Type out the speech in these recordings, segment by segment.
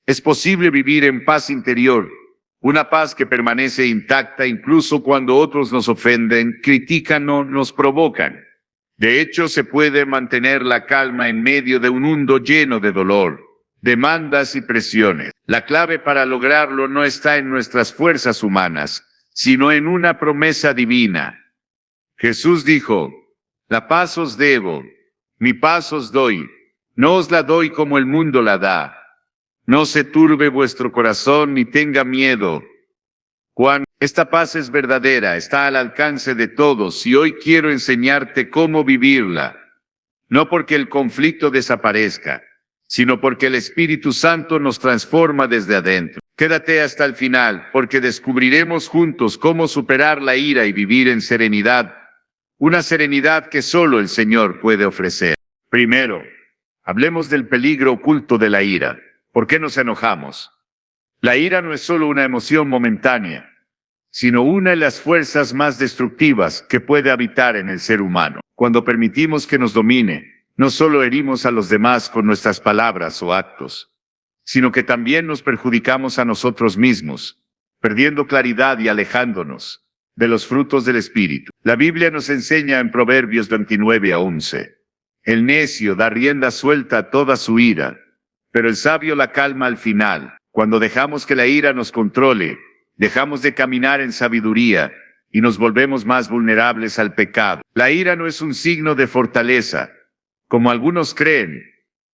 Es posible vivir en paz interior, una paz que permanece intacta incluso cuando otros nos ofenden, critican o nos provocan. De hecho, se puede mantener la calma en medio de un mundo lleno de dolor, demandas y presiones. La clave para lograrlo no está en nuestras fuerzas humanas, sino en una promesa divina. Jesús dijo: la paz os dejo, mi paz os doy, no os la doy como el mundo la da. No se turbe vuestro corazón ni tenga miedo. Juan, esta paz es verdadera, está al alcance de todos y hoy quiero enseñarte cómo vivirla. No porque el conflicto desaparezca, sino porque el Espíritu Santo nos transforma desde adentro. Quédate hasta el final, porque descubriremos juntos cómo superar la ira y vivir en serenidad, una serenidad que solo el Señor puede ofrecer. Primero, hablemos del peligro oculto de la ira. ¿Por qué nos enojamos? La ira no es solo una emoción momentánea, sino una de las fuerzas más destructivas que puede habitar en el ser humano. Cuando permitimos que nos domine, no solo herimos a los demás con nuestras palabras o actos, sino que también nos perjudicamos a nosotros mismos, perdiendo claridad y alejándonos de los frutos del Espíritu. La Biblia nos enseña en Proverbios 29:11, el necio da rienda suelta a toda su ira, pero el sabio la calma al final. Cuando dejamos que la ira nos controle, dejamos de caminar en sabiduría y nos volvemos más vulnerables al pecado. La ira no es un signo de fortaleza, como algunos creen,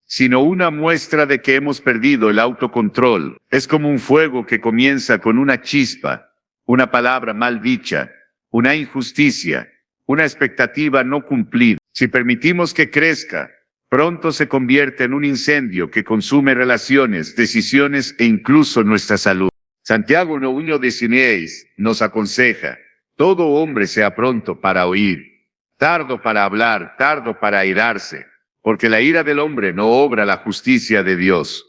sino una muestra de que hemos perdido el autocontrol. Es como un fuego que comienza con una chispa, una palabra mal dicha, una injusticia, una expectativa no cumplida. Si permitimos que crezca, pronto se convierte en un incendio que consume relaciones, decisiones e incluso nuestra salud. Santiago 1:19 nos aconseja: todo hombre sea pronto para oír, tardo para hablar, tardo para airarse, porque la ira del hombre no obra la justicia de Dios.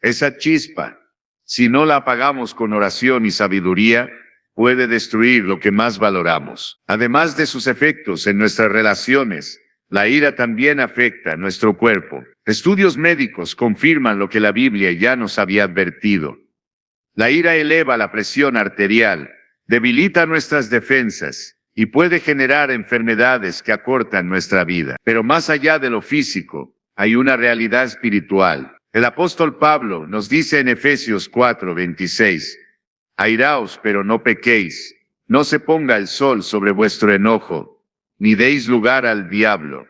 Esa chispa, si no la apagamos con oración y sabiduría, puede destruir lo que más valoramos. Además de sus efectos en nuestras relaciones, la ira también afecta a nuestro cuerpo. Estudios médicos confirman lo que la Biblia ya nos había advertido. La ira eleva la presión arterial, debilita nuestras defensas y puede generar enfermedades que acortan nuestra vida. Pero más allá de lo físico, hay una realidad espiritual. El apóstol Pablo nos dice en Efesios 4:26, airaos, pero no pequéis, no se ponga el sol sobre vuestro enojo, ni deis lugar al diablo.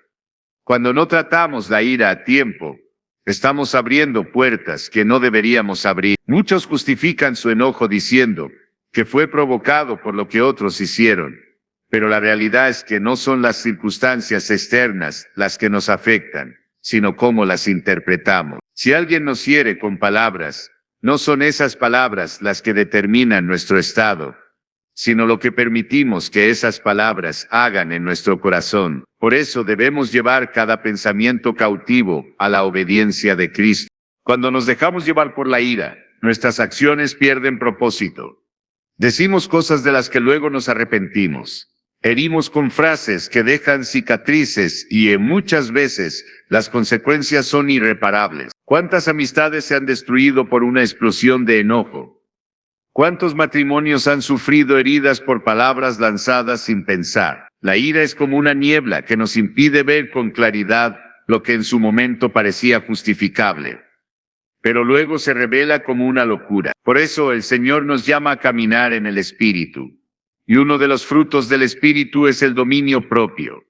Cuando no tratamos la ira a tiempo, estamos abriendo puertas que no deberíamos abrir. Muchos justifican su enojo diciendo que fue provocado por lo que otros hicieron, pero la realidad es que no son las circunstancias externas las que nos afectan, sino cómo las interpretamos. Si alguien nos hiere con palabras, no son esas palabras las que determinan nuestro estado, sino lo que permitimos que esas palabras hagan en nuestro corazón. Por eso debemos llevar cada pensamiento cautivo a la obediencia de Cristo. Cuando nos dejamos llevar por la ira, nuestras acciones pierden propósito. Decimos cosas de las que luego nos arrepentimos. Herimos con frases que dejan cicatrices y muchas veces las consecuencias son irreparables. ¿Cuántas amistades se han destruido por una explosión de enojo? ¿Cuántos matrimonios han sufrido heridas por palabras lanzadas sin pensar? La ira es como una niebla que nos impide ver con claridad lo que en su momento parecía justificable, pero luego se revela como una locura. Por eso el Señor nos llama a caminar en el Espíritu, y uno de los frutos del Espíritu es el dominio propio.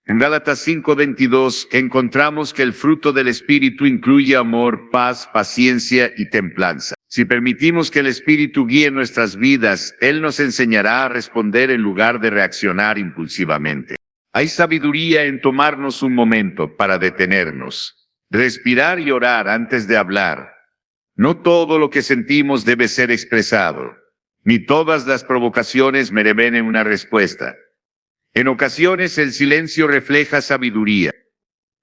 En Gálatas 5:22 encontramos que el fruto del Espíritu incluye amor, paz, paciencia y templanza. Si permitimos que el Espíritu guíe nuestras vidas, Él nos enseñará a responder en lugar de reaccionar impulsivamente. Hay sabiduría en tomarnos un momento para detenernos, respirar y orar antes de hablar. No todo lo que sentimos debe ser expresado, ni todas las provocaciones merecen una respuesta. En ocasiones el silencio refleja sabiduría.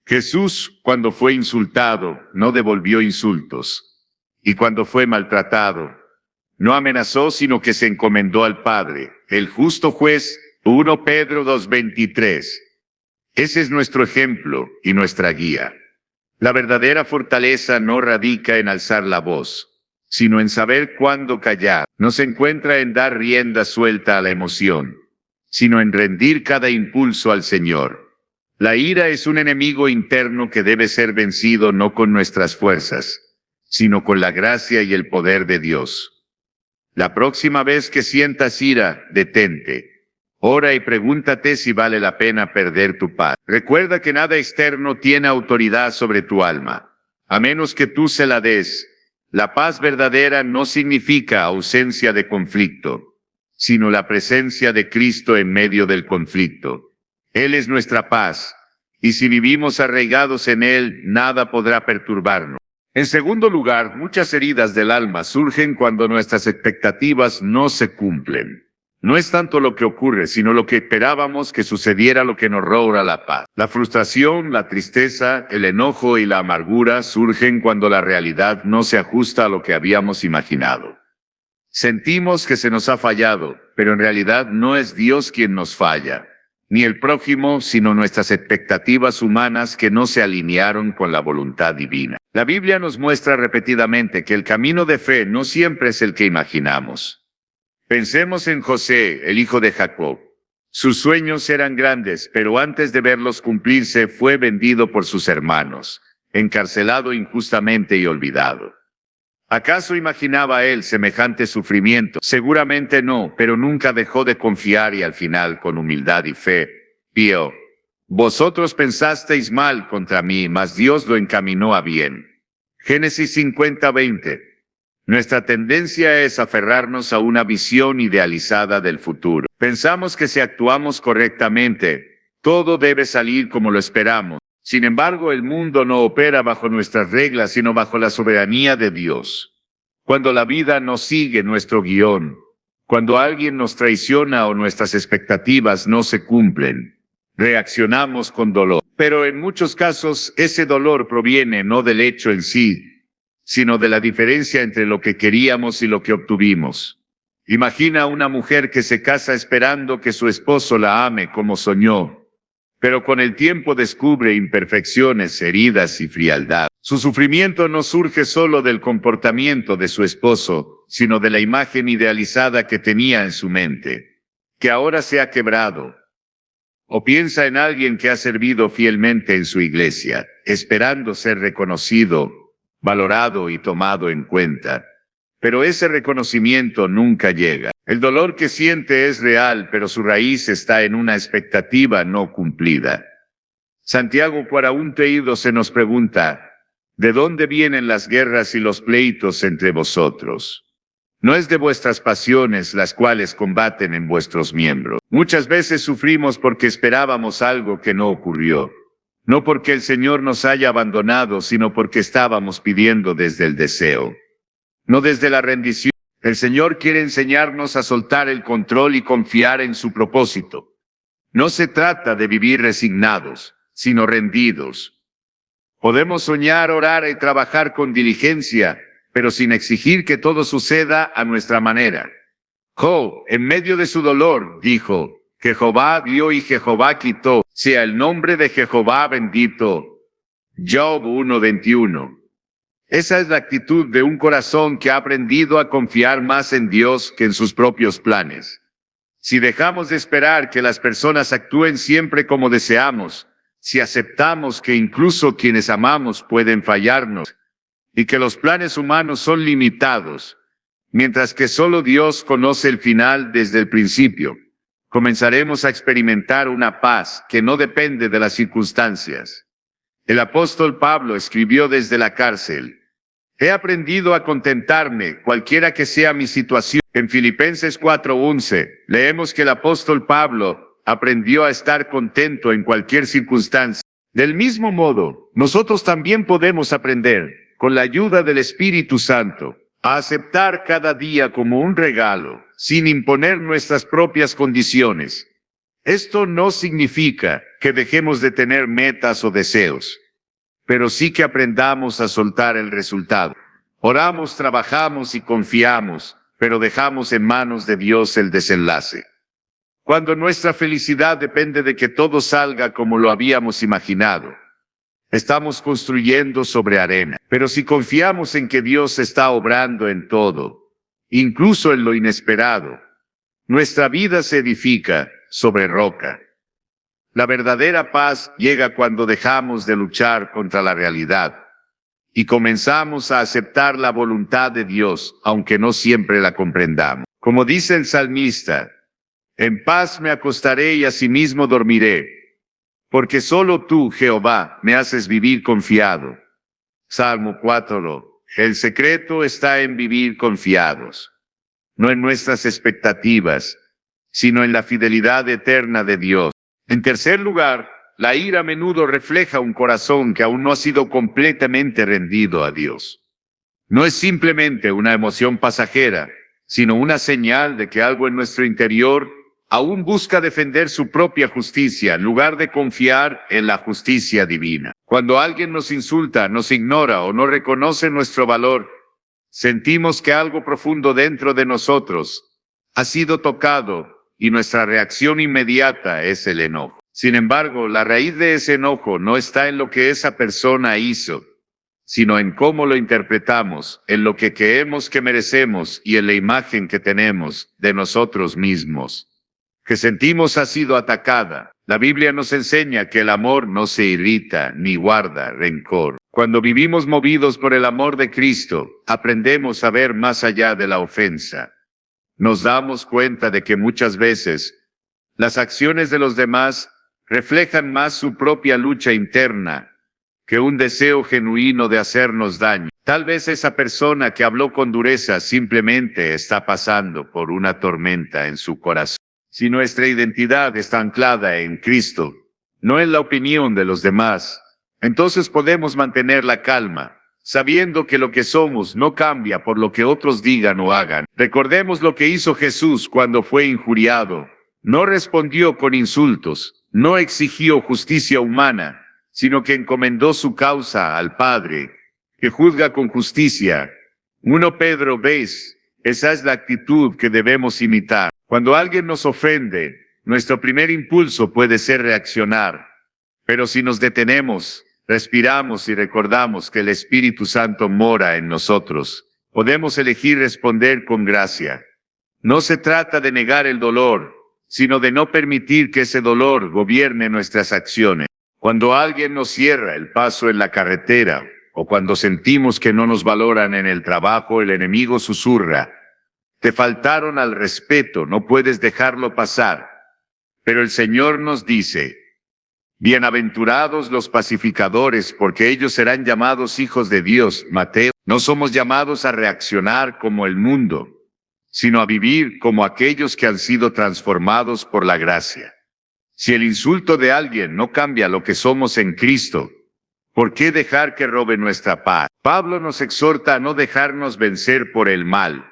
Jesús, cuando fue insultado, no devolvió insultos. Y cuando fue maltratado, no amenazó, sino que se encomendó al Padre, el justo juez. 1 Pedro 2:23. Ese es nuestro ejemplo y nuestra guía. La verdadera fortaleza no radica en alzar la voz, sino en saber cuándo callar. No se encuentra en dar rienda suelta a la emoción, sino en rendir cada impulso al Señor. La ira es un enemigo interno que debe ser vencido no con nuestras fuerzas, sino con la gracia y el poder de Dios. La próxima vez que sientas ira, detente. Ora y pregúntate si vale la pena perder tu paz. Recuerda que nada externo tiene autoridad sobre tu alma, a menos que tú se la des. La paz verdadera no significa ausencia de conflicto, sino la presencia de Cristo en medio del conflicto. Él es nuestra paz, y si vivimos arraigados en Él, nada podrá perturbarnos. En segundo lugar, muchas heridas del alma surgen cuando nuestras expectativas no se cumplen. No es tanto lo que ocurre, sino lo que esperábamos que sucediera lo que nos roba la paz. La frustración, la tristeza, el enojo y la amargura surgen cuando la realidad no se ajusta a lo que habíamos imaginado. Sentimos que se nos ha fallado, pero en realidad no es Dios quien nos falla, ni el prójimo, sino nuestras expectativas humanas que no se alinearon con la voluntad divina. La Biblia nos muestra repetidamente que el camino de fe no siempre es el que imaginamos. Pensemos en José, el hijo de Jacob. Sus sueños eran grandes, pero antes de verlos cumplirse fue vendido por sus hermanos, encarcelado injustamente y olvidado. ¿Acaso imaginaba él semejante sufrimiento? Seguramente no, pero nunca dejó de confiar y al final, con humildad y fe, vio: vosotros pensasteis mal contra mí, mas Dios lo encaminó a bien. Génesis 50:20. Nuestra tendencia es aferrarnos a una visión idealizada del futuro. Pensamos que si actuamos correctamente, todo debe salir como lo esperamos. Sin embargo, el mundo no opera bajo nuestras reglas, sino bajo la soberanía de Dios. Cuando la vida no sigue nuestro guión, cuando alguien nos traiciona o nuestras expectativas no se cumplen, reaccionamos con dolor. Pero en muchos casos, ese dolor proviene no del hecho en sí, sino de la diferencia entre lo que queríamos y lo que obtuvimos. Imagina a una mujer que se casa esperando que su esposo la ame como soñó, pero con el tiempo descubre imperfecciones, heridas y frialdad. Su sufrimiento no surge solo del comportamiento de su esposo, sino de la imagen idealizada que tenía en su mente, que ahora se ha quebrado. O piensa en alguien que ha servido fielmente en su iglesia, esperando ser reconocido, valorado y tomado en cuenta. Pero ese reconocimiento nunca llega. El dolor que siente es real, pero su raíz está en una expectativa no cumplida. Santiago 4:1 nos pregunta: ¿de dónde vienen las guerras y los pleitos entre vosotros? No es de vuestras pasiones las cuales combaten en vuestros miembros. Muchas veces sufrimos porque esperábamos algo que no ocurrió. No porque el Señor nos haya abandonado, sino porque estábamos pidiendo desde el deseo, no desde la rendición. El Señor quiere enseñarnos a soltar el control y confiar en su propósito. No se trata de vivir resignados, sino rendidos. Podemos soñar, orar y trabajar con diligencia, pero sin exigir que todo suceda a nuestra manera. Job, en medio de su dolor, dijo: Jehová dio y Jehová quitó, sea el nombre de Jehová bendito. Job 1:21. Esa es la actitud de un corazón que ha aprendido a confiar más en Dios que en sus propios planes. Si dejamos de esperar que las personas actúen siempre como deseamos, si aceptamos que incluso quienes amamos pueden fallarnos, y que los planes humanos son limitados, mientras que solo Dios conoce el final desde el principio, comenzaremos a experimentar una paz que no depende de las circunstancias. El apóstol Pablo escribió desde la cárcel: he aprendido a contentarme, cualquiera que sea mi situación. En Filipenses 4:11, leemos que el apóstol Pablo aprendió a estar contento en cualquier circunstancia. Del mismo modo, nosotros también podemos aprender, con la ayuda del Espíritu Santo, a aceptar cada día como un regalo, sin imponer nuestras propias condiciones. Esto no significa que dejemos de tener metas o deseos, pero sí que aprendamos a soltar el resultado. Oramos, trabajamos y confiamos, pero dejamos en manos de Dios el desenlace. Cuando nuestra felicidad depende de que todo salga como lo habíamos imaginado, Estamos construyendo sobre arena. Pero si confiamos en que Dios está obrando en todo, incluso en lo inesperado, nuestra vida se edifica sobre roca. La verdadera paz llega cuando dejamos de luchar contra la realidad y comenzamos a aceptar la voluntad de Dios, aunque no siempre la comprendamos. Como dice el salmista, en paz me acostaré y asimismo dormiré, porque solo tú, Jehová, me haces vivir confiado. Salmo 4. El secreto está en vivir confiados, no en nuestras expectativas, sino en la fidelidad eterna de Dios. En tercer lugar, la ira a menudo refleja un corazón que aún no ha sido completamente rendido a Dios. No es simplemente una emoción pasajera, sino una señal de que algo en nuestro interior aún busca defender su propia justicia en lugar de confiar en la justicia divina. Cuando alguien nos insulta, nos ignora o no reconoce nuestro valor, sentimos que algo profundo dentro de nosotros ha sido tocado y nuestra reacción inmediata es el enojo. Sin embargo, la raíz de ese enojo no está en lo que esa persona hizo, sino en cómo lo interpretamos, en lo que creemos que merecemos y en la imagen que tenemos de nosotros mismos. Que sentimos ha sido atacada. La Biblia nos enseña que el amor no se irrita ni guarda rencor. Cuando vivimos movidos por el amor de Cristo, aprendemos a ver más allá de la ofensa. Nos damos cuenta de que muchas veces las acciones de los demás reflejan más su propia lucha interna que un deseo genuino de hacernos daño. Tal vez esa persona que habló con dureza simplemente está pasando por una tormenta en su corazón. Si nuestra identidad está anclada en Cristo, no en la opinión de los demás, entonces podemos mantener la calma, sabiendo que lo que somos no cambia por lo que otros digan o hagan. Recordemos lo que hizo Jesús cuando fue injuriado. No respondió con insultos, no exigió justicia humana, sino que encomendó su causa al Padre, que juzga con justicia. 1 Pedro 2. Esa es la actitud que debemos imitar. Cuando alguien nos ofende, nuestro primer impulso puede ser reaccionar. Pero si nos detenemos, respiramos y recordamos que el Espíritu Santo mora en nosotros, podemos elegir responder con gracia. No se trata de negar el dolor, sino de no permitir que ese dolor gobierne nuestras acciones. Cuando alguien nos cierra el paso en la carretera, o cuando sentimos que no nos valoran en el trabajo, el enemigo susurra: te faltaron al respeto, no puedes dejarlo pasar. Pero el Señor nos dice: bienaventurados los pacificadores, porque ellos serán llamados hijos de Dios. Mateo. No somos llamados a reaccionar como el mundo, sino a vivir como aquellos que han sido transformados por la gracia. Si el insulto de alguien no cambia lo que somos en Cristo, ¿por qué dejar que robe nuestra paz? Pablo nos exhorta a no dejarnos vencer por el mal,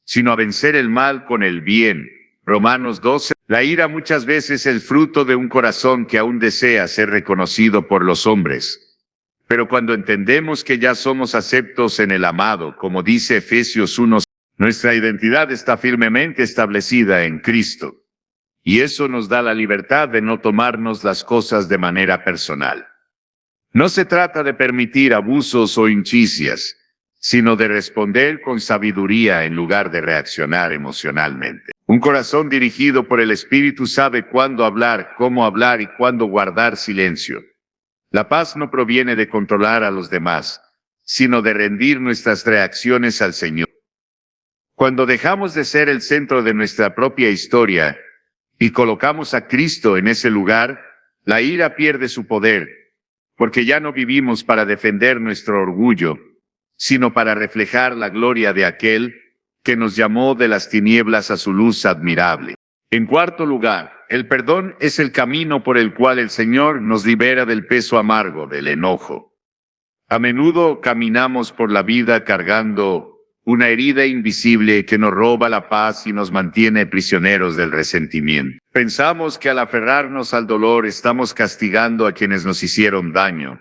sino a vencer el mal con el bien. Romanos 12. La ira muchas veces es el fruto de un corazón que aún desea ser reconocido por los hombres. Pero cuando entendemos que ya somos aceptos en el amado, como dice Efesios 1, nuestra identidad está firmemente establecida en Cristo. Y eso nos da la libertad de no tomarnos las cosas de manera personal. No se trata de permitir abusos o injusticias, sino de responder con sabiduría en lugar de reaccionar emocionalmente. Un corazón dirigido por el Espíritu sabe cuándo hablar, cómo hablar y cuándo guardar silencio. La paz no proviene de controlar a los demás, sino de rendir nuestras reacciones al Señor. Cuando dejamos de ser el centro de nuestra propia historia y colocamos a Cristo en ese lugar, la ira pierde su poder, porque ya no vivimos para defender nuestro orgullo, sino para reflejar la gloria de aquel que nos llamó de las tinieblas a su luz admirable. En cuarto lugar, el perdón es el camino por el cual el Señor nos libera del peso amargo del enojo. A menudo caminamos por la vida cargando una herida invisible que nos roba la paz y nos mantiene prisioneros del resentimiento. Pensamos que al aferrarnos al dolor estamos castigando a quienes nos hicieron daño,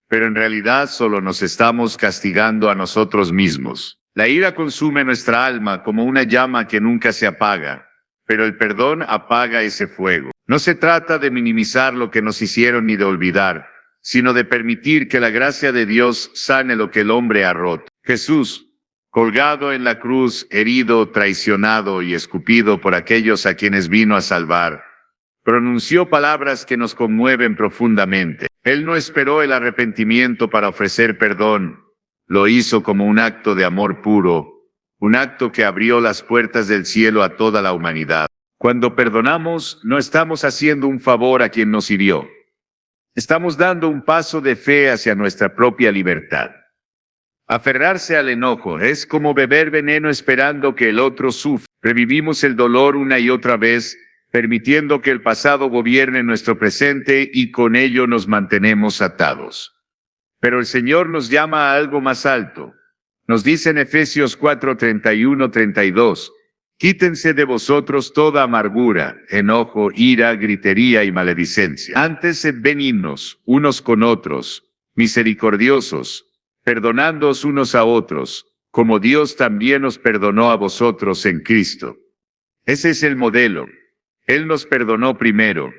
pero en realidad solo nos estamos castigando a nosotros mismos. La ira consume nuestra alma como una llama que nunca se apaga, pero el perdón apaga ese fuego. No se trata de minimizar lo que nos hicieron ni de olvidar, sino de permitir que la gracia de Dios sane lo que el hombre ha roto. Jesús, colgado en la cruz, herido, traicionado y escupido por aquellos a quienes vino a salvar, pronunció palabras que nos conmueven profundamente. Él no esperó el arrepentimiento para ofrecer perdón. Lo hizo como un acto de amor puro, un acto que abrió las puertas del cielo a toda la humanidad. Cuando perdonamos, no estamos haciendo un favor a quien nos hirió. Estamos dando un paso de fe hacia nuestra propia libertad. Aferrarse al enojo es como beber veneno esperando que el otro sufra. Revivimos el dolor una y otra vez, permitiendo que el pasado gobierne nuestro presente y con ello nos mantenemos atados. Pero el Señor nos llama a algo más alto. Nos dice en Efesios 4:31-32, quítense de vosotros toda amargura, enojo, ira, gritería y maledicencia. Antes sed benignos unos con otros, misericordiosos, perdonándoos unos a otros, como Dios también os perdonó a vosotros en Cristo. Ese es el modelo. Él nos perdonó primero.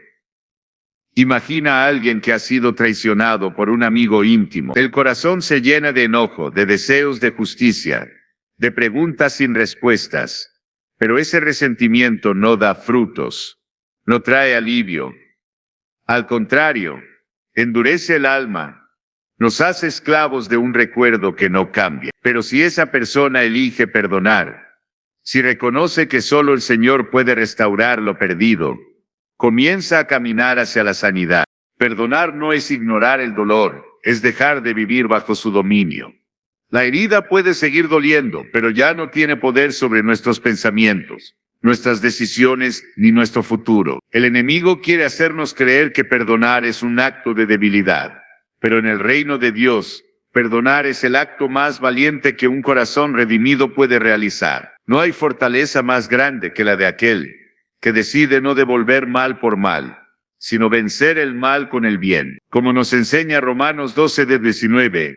Imagina a alguien que ha sido traicionado por un amigo íntimo. El corazón se llena de enojo, de deseos de justicia, de preguntas sin respuestas. Pero ese resentimiento no da frutos, no trae alivio. Al contrario, endurece el alma, nos hace esclavos de un recuerdo que no cambia. Pero si esa persona elige perdonar, si reconoce que solo el Señor puede restaurar lo perdido, comienza a caminar hacia la sanidad. Perdonar no es ignorar el dolor, es dejar de vivir bajo su dominio. La herida puede seguir doliendo, pero ya no tiene poder sobre nuestros pensamientos, nuestras decisiones ni nuestro futuro. El enemigo quiere hacernos creer que perdonar es un acto de debilidad, pero en el reino de Dios, perdonar es el acto más valiente que un corazón redimido puede realizar. No hay fortaleza más grande que la de aquel que decide no devolver mal por mal, sino vencer el mal con el bien. Como nos enseña Romanos 12:19,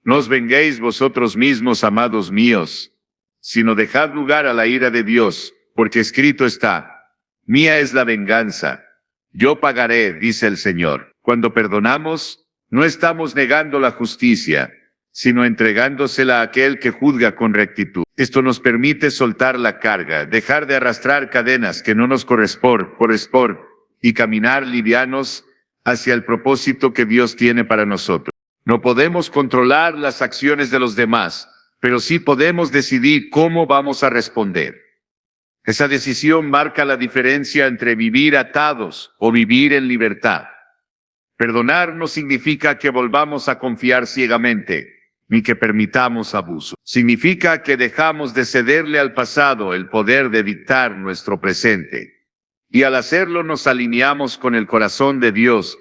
no os venguéis vosotros mismos, amados míos, sino dejad lugar a la ira de Dios, porque escrito está, mía es la venganza, yo pagaré, dice el Señor. Cuando perdonamos, no estamos negando la justicia, sino entregándosela a aquel que juzga con rectitud. Esto nos permite soltar la carga, dejar de arrastrar cadenas que no nos corresponden, y caminar livianos hacia el propósito que Dios tiene para nosotros. No podemos controlar las acciones de los demás, pero sí podemos decidir cómo vamos a responder. Esa decisión marca la diferencia entre vivir atados o vivir en libertad. Perdonar no significa que volvamos a confiar ciegamente, ni que permitamos abuso. Significa que dejamos de cederle al pasado el poder de dictar nuestro presente. Y al hacerlo nos alineamos con el corazón de Dios,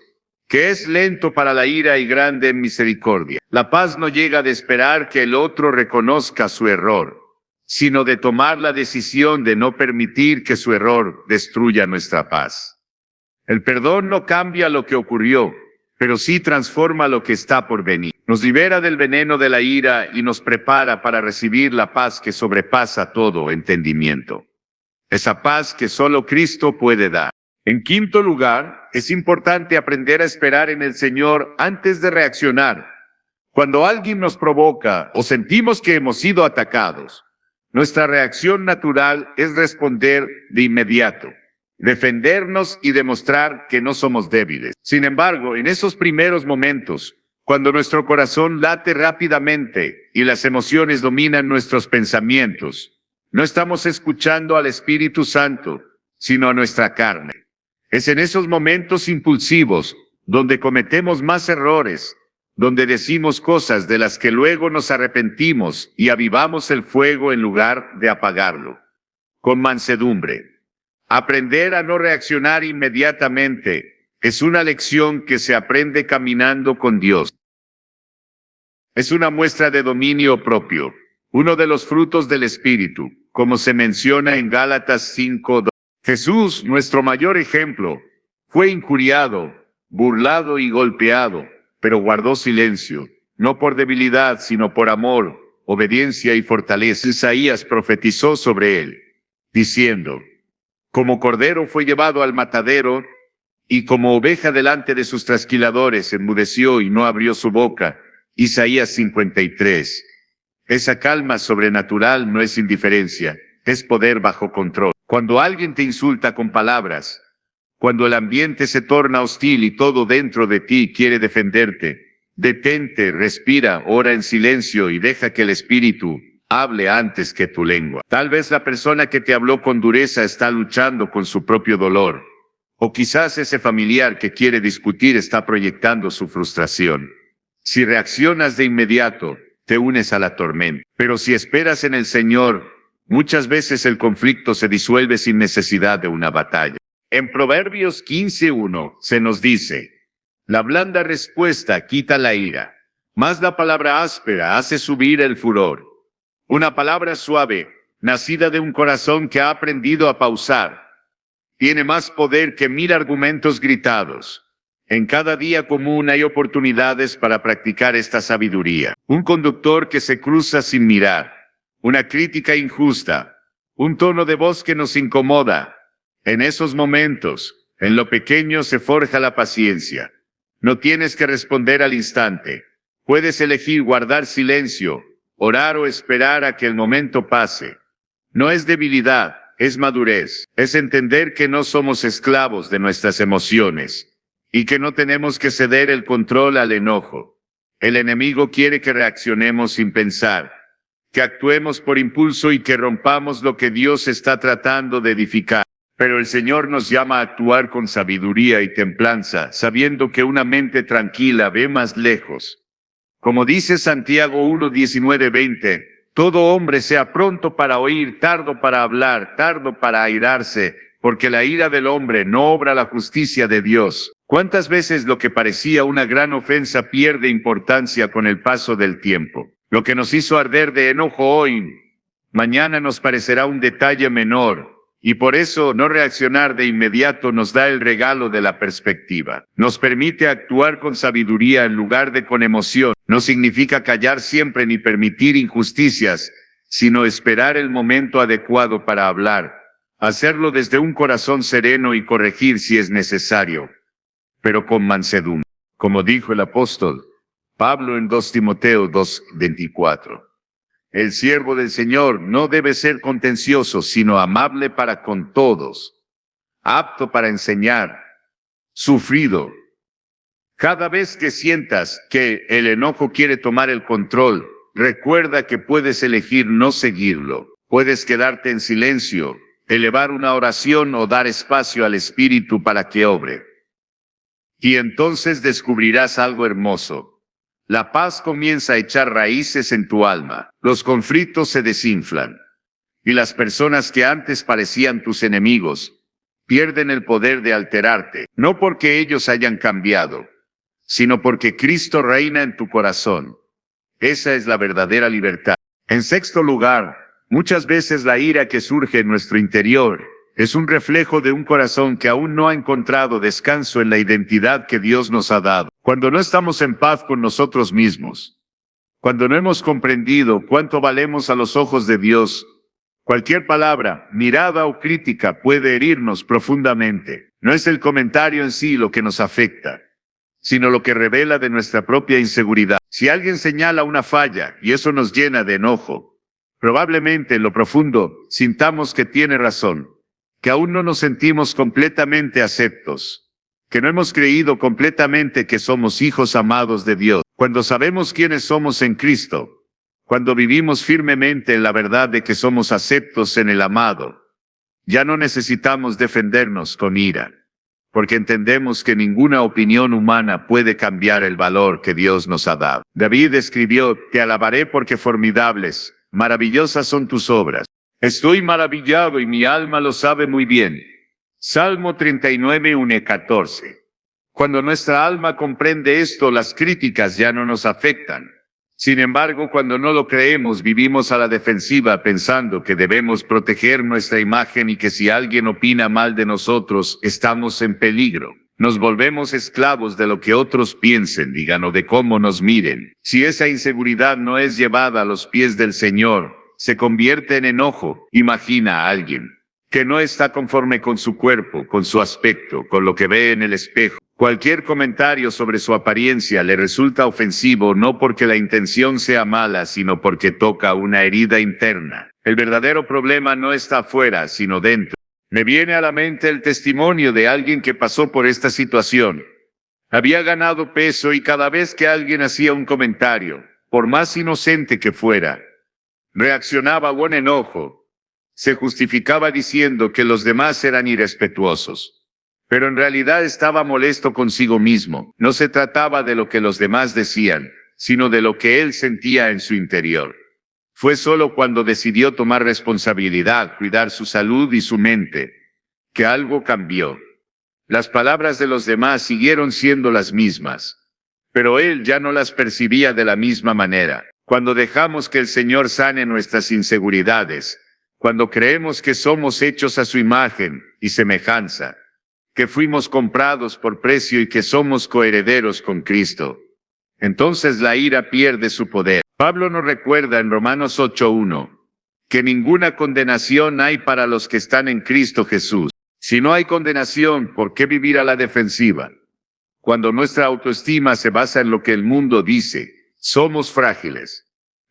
que es lento para la ira y grande en misericordia. La paz no llega de esperar que el otro reconozca su error, sino de tomar la decisión de no permitir que su error destruya nuestra paz. El perdón no cambia lo que ocurrió, pero sí transforma lo que está por venir. Nos libera del veneno de la ira y nos prepara para recibir la paz que sobrepasa todo entendimiento. Esa paz que solo Cristo puede dar. En quinto lugar, es importante aprender a esperar en el Señor antes de reaccionar. Cuando alguien nos provoca o sentimos que hemos sido atacados, nuestra reacción natural es responder de inmediato, defendernos y demostrar que no somos débiles. Sin embargo, en esos primeros momentos, cuando nuestro corazón late rápidamente y las emociones dominan nuestros pensamientos, no estamos escuchando al Espíritu Santo, sino a nuestra carne. Es en esos momentos impulsivos donde cometemos más errores, donde decimos cosas de las que luego nos arrepentimos y avivamos el fuego en lugar de apagarlo. Con mansedumbre. Aprender a no reaccionar inmediatamente es una lección que se aprende caminando con Dios. Es una muestra de dominio propio, uno de los frutos del Espíritu, como se menciona en Gálatas 5:2. Jesús, nuestro mayor ejemplo, fue injuriado, burlado y golpeado, pero guardó silencio, no por debilidad, sino por amor, obediencia y fortaleza. Isaías profetizó sobre él, diciendo, como cordero fue llevado al matadero, Y como oveja delante de sus trasquiladores, enmudeció y no abrió su boca. Isaías 53. Esa calma sobrenatural no es indiferencia, es poder bajo control. Cuando alguien te insulta con palabras, cuando el ambiente se torna hostil y todo dentro de ti quiere defenderte, detente, respira, ora en silencio y deja que el Espíritu hable antes que tu lengua. Tal vez la persona que te habló con dureza está luchando con su propio dolor. O quizás ese familiar que quiere discutir está proyectando su frustración. Si reaccionas de inmediato, te unes a la tormenta. Pero si esperas en el Señor, muchas veces el conflicto se disuelve sin necesidad de una batalla. En Proverbios 15:1 se nos dice: la blanda respuesta quita la ira, mas la palabra áspera hace subir el furor. Una palabra suave, nacida de un corazón que ha aprendido a pausar, tiene más poder que 1000 argumentos gritados. En cada día común hay oportunidades para practicar esta sabiduría. Un conductor que se cruza sin mirar, una crítica injusta, un tono de voz que nos incomoda. En esos momentos, en lo pequeño se forja la paciencia. No tienes que responder al instante. Puedes elegir guardar silencio, orar o esperar a que el momento pase. No es debilidad, es madurez. Es entender que no somos esclavos de nuestras emociones y que no tenemos que ceder el control al enojo. El enemigo quiere que reaccionemos sin pensar, que actuemos por impulso y que rompamos lo que Dios está tratando de edificar. Pero el Señor nos llama a actuar con sabiduría y templanza, sabiendo que una mente tranquila ve más lejos. Como dice Santiago 1:19-20, todo hombre sea pronto para oír, tardo para hablar, tardo para airarse, porque la ira del hombre no obra la justicia de Dios. ¿Cuántas veces lo que parecía una gran ofensa pierde importancia con el paso del tiempo? Lo que nos hizo arder de enojo hoy, mañana nos parecerá un detalle menor. Y por eso no reaccionar de inmediato nos da el regalo de la perspectiva. Nos permite actuar con sabiduría en lugar de con emoción. No significa callar siempre ni permitir injusticias, sino esperar el momento adecuado para hablar. Hacerlo desde un corazón sereno y corregir si es necesario, pero con mansedumbre. Como dijo el apóstol Pablo en 2 Timoteo 2:24. El siervo del Señor no debe ser contencioso, sino amable para con todos, apto para enseñar, sufrido. Cada vez que sientas que el enojo quiere tomar el control, recuerda que puedes elegir no seguirlo. Puedes quedarte en silencio, elevar una oración o dar espacio al Espíritu para que obre. Y entonces descubrirás algo hermoso. La paz comienza a echar raíces en tu alma. Los conflictos se desinflan. Y las personas que antes parecían tus enemigos pierden el poder de alterarte, no porque ellos hayan cambiado, sino porque Cristo reina en tu corazón. Esa es la verdadera libertad. En sexto lugar, muchas veces la ira que surge en nuestro interior es un reflejo de un corazón que aún no ha encontrado descanso en la identidad que Dios nos ha dado. Cuando no estamos en paz con nosotros mismos, cuando no hemos comprendido cuánto valemos a los ojos de Dios, cualquier palabra, mirada o crítica puede herirnos profundamente. No es el comentario en sí lo que nos afecta, sino lo que revela de nuestra propia inseguridad. Si alguien señala una falla y eso nos llena de enojo, probablemente en lo profundo sintamos que tiene razón, que aún no nos sentimos completamente aceptos, que no hemos creído completamente que somos hijos amados de Dios. Cuando sabemos quiénes somos en Cristo, cuando vivimos firmemente en la verdad de que somos aceptos en el amado, ya no necesitamos defendernos con ira, porque entendemos que ninguna opinión humana puede cambiar el valor que Dios nos ha dado. David escribió: te alabaré porque formidables, maravillosas son tus obras. Estoy maravillado y mi alma lo sabe muy bien. Salmo 39:1-14. Cuando nuestra alma comprende esto, las críticas ya no nos afectan. Sin embargo, cuando no lo creemos, vivimos a la defensiva pensando que debemos proteger nuestra imagen y que si alguien opina mal de nosotros, estamos en peligro. Nos volvemos esclavos de lo que otros piensen, digan o de cómo nos miren. Si esa inseguridad no es llevada a los pies del Señor, se convierte en enojo. Imagina a alguien que no está conforme con su cuerpo, con su aspecto, con lo que ve en el espejo. Cualquier comentario sobre su apariencia le resulta ofensivo no porque la intención sea mala, sino porque toca una herida interna. El verdadero problema no está afuera, sino dentro. Me viene a la mente el testimonio de alguien que pasó por esta situación. Había ganado peso y cada vez que alguien hacía un comentario, por más inocente que fuera, reaccionaba con enojo. Se justificaba diciendo que los demás eran irrespetuosos. Pero en realidad estaba molesto consigo mismo. No se trataba de lo que los demás decían, sino de lo que él sentía en su interior. Fue solo cuando decidió tomar responsabilidad, cuidar su salud y su mente, que algo cambió. Las palabras de los demás siguieron siendo las mismas, pero él ya no las percibía de la misma manera. Cuando dejamos que el Señor sane nuestras inseguridades, cuando creemos que somos hechos a su imagen y semejanza, que fuimos comprados por precio y que somos coherederos con Cristo, entonces la ira pierde su poder. Pablo nos recuerda en Romanos 8:1 que ninguna condenación hay para los que están en Cristo Jesús. Si no hay condenación, ¿por qué vivir a la defensiva? Cuando nuestra autoestima se basa en lo que el mundo dice, somos frágiles.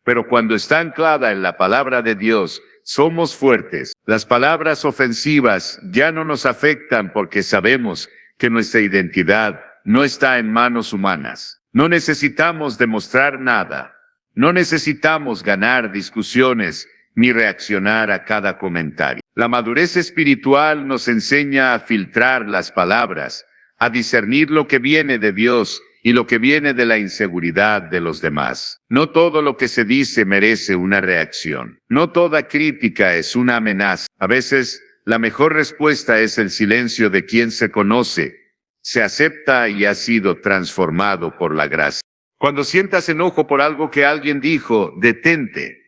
Pero cuando está anclada en la palabra de Dios, somos fuertes. Las palabras ofensivas ya no nos afectan porque sabemos que nuestra identidad no está en manos humanas. No necesitamos demostrar nada. No necesitamos ganar discusiones ni reaccionar a cada comentario. La madurez espiritual nos enseña a filtrar las palabras, a discernir lo que viene de Dios y lo que viene de la inseguridad de los demás. No todo lo que se dice merece una reacción. No toda crítica es una amenaza. A veces, la mejor respuesta es el silencio de quien se conoce, se acepta y ha sido transformado por la gracia. Cuando sientas enojo por algo que alguien dijo, detente.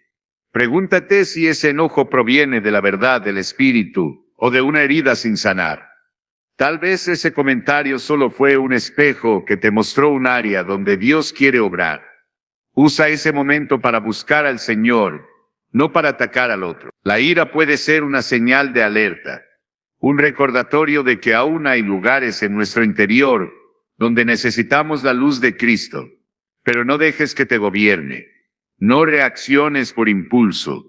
Pregúntate si ese enojo proviene de la verdad del Espíritu o de una herida sin sanar. Tal vez ese comentario solo fue un espejo que te mostró un área donde Dios quiere obrar. Usa ese momento para buscar al Señor, no para atacar al otro. La ira puede ser una señal de alerta, un recordatorio de que aún hay lugares en nuestro interior donde necesitamos la luz de Cristo. Pero no dejes que te gobierne. No reacciones por impulso.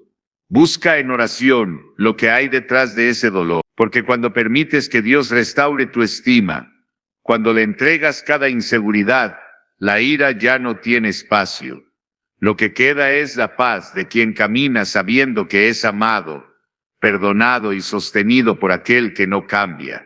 Busca en oración lo que hay detrás de ese dolor, porque cuando permites que Dios restaure tu estima, cuando le entregas cada inseguridad, la ira ya no tiene espacio. Lo que queda es la paz de quien camina sabiendo que es amado, perdonado y sostenido por aquel que no cambia.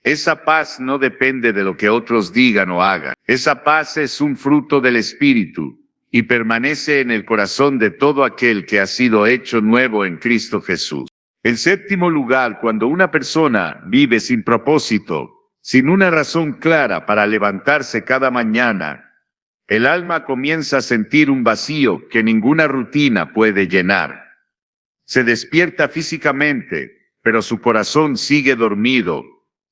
Esa paz no depende de lo que otros digan o hagan. Esa paz es un fruto del Espíritu y permanece en el corazón de todo aquel que ha sido hecho nuevo en Cristo Jesús. En séptimo lugar, cuando una persona vive sin propósito, sin una razón clara para levantarse cada mañana, el alma comienza a sentir un vacío que ninguna rutina puede llenar. Se despierta físicamente, pero su corazón sigue dormido,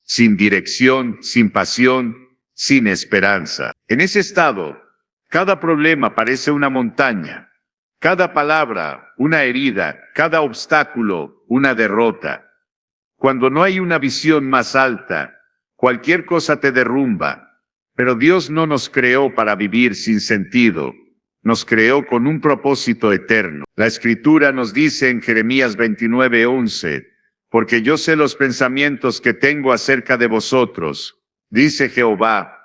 sin dirección, sin pasión, sin esperanza. En ese estado, cada problema parece una montaña, cada palabra una herida, cada obstáculo una derrota. Cuando no hay una visión más alta, cualquier cosa te derrumba. Pero Dios no nos creó para vivir sin sentido, nos creó con un propósito eterno. La Escritura nos dice en Jeremías 29:11, porque yo sé los pensamientos que tengo acerca de vosotros, dice Jehová,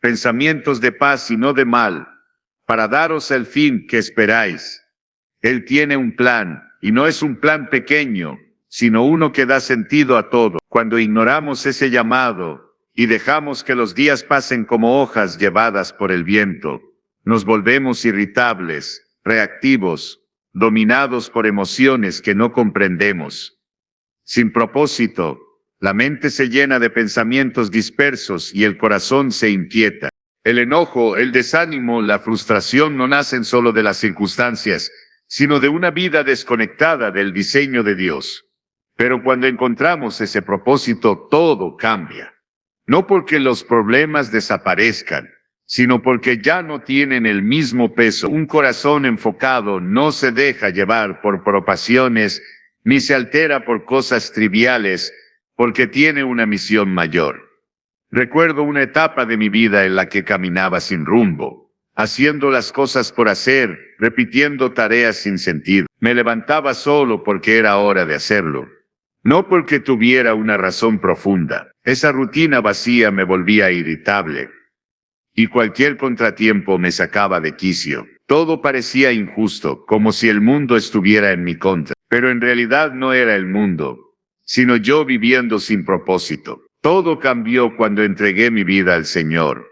pensamientos de paz y no de mal, para daros el fin que esperáis. Él tiene un plan, y no es un plan pequeño, sino uno que da sentido a todo. Cuando ignoramos ese llamado y dejamos que los días pasen como hojas llevadas por el viento, nos volvemos irritables, reactivos, dominados por emociones que no comprendemos. Sin propósito, la mente se llena de pensamientos dispersos y el corazón se inquieta. El enojo, el desánimo, la frustración no nacen solo de las circunstancias, sino de una vida desconectada del diseño de Dios. Pero cuando encontramos ese propósito, todo cambia. No porque los problemas desaparezcan, sino porque ya no tienen el mismo peso. Un corazón enfocado no se deja llevar por preocupaciones ni se altera por cosas triviales, porque tiene una misión mayor. Recuerdo una etapa de mi vida en la que caminaba sin rumbo, haciendo las cosas por hacer, repitiendo tareas sin sentido. Me levantaba solo porque era hora de hacerlo, no porque tuviera una razón profunda. Esa rutina vacía me volvía irritable, y cualquier contratiempo me sacaba de quicio. Todo parecía injusto, como si el mundo estuviera en mi contra. Pero en realidad no era el mundo, sino yo viviendo sin propósito. Todo cambió cuando entregué mi vida al Señor,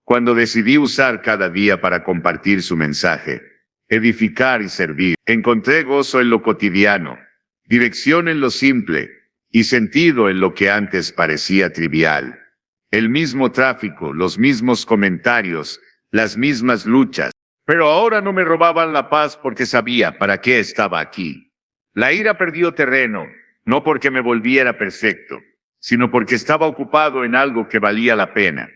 cuando decidí usar cada día para compartir su mensaje, edificar y servir. Encontré gozo en lo cotidiano, dirección en lo simple y sentido en lo que antes parecía trivial. El mismo tráfico, los mismos comentarios, las mismas luchas. Pero ahora no me robaban la paz porque sabía para qué estaba aquí. La ira perdió terreno, no porque me volviera perfecto, sino porque estaba ocupado en algo que valía la pena.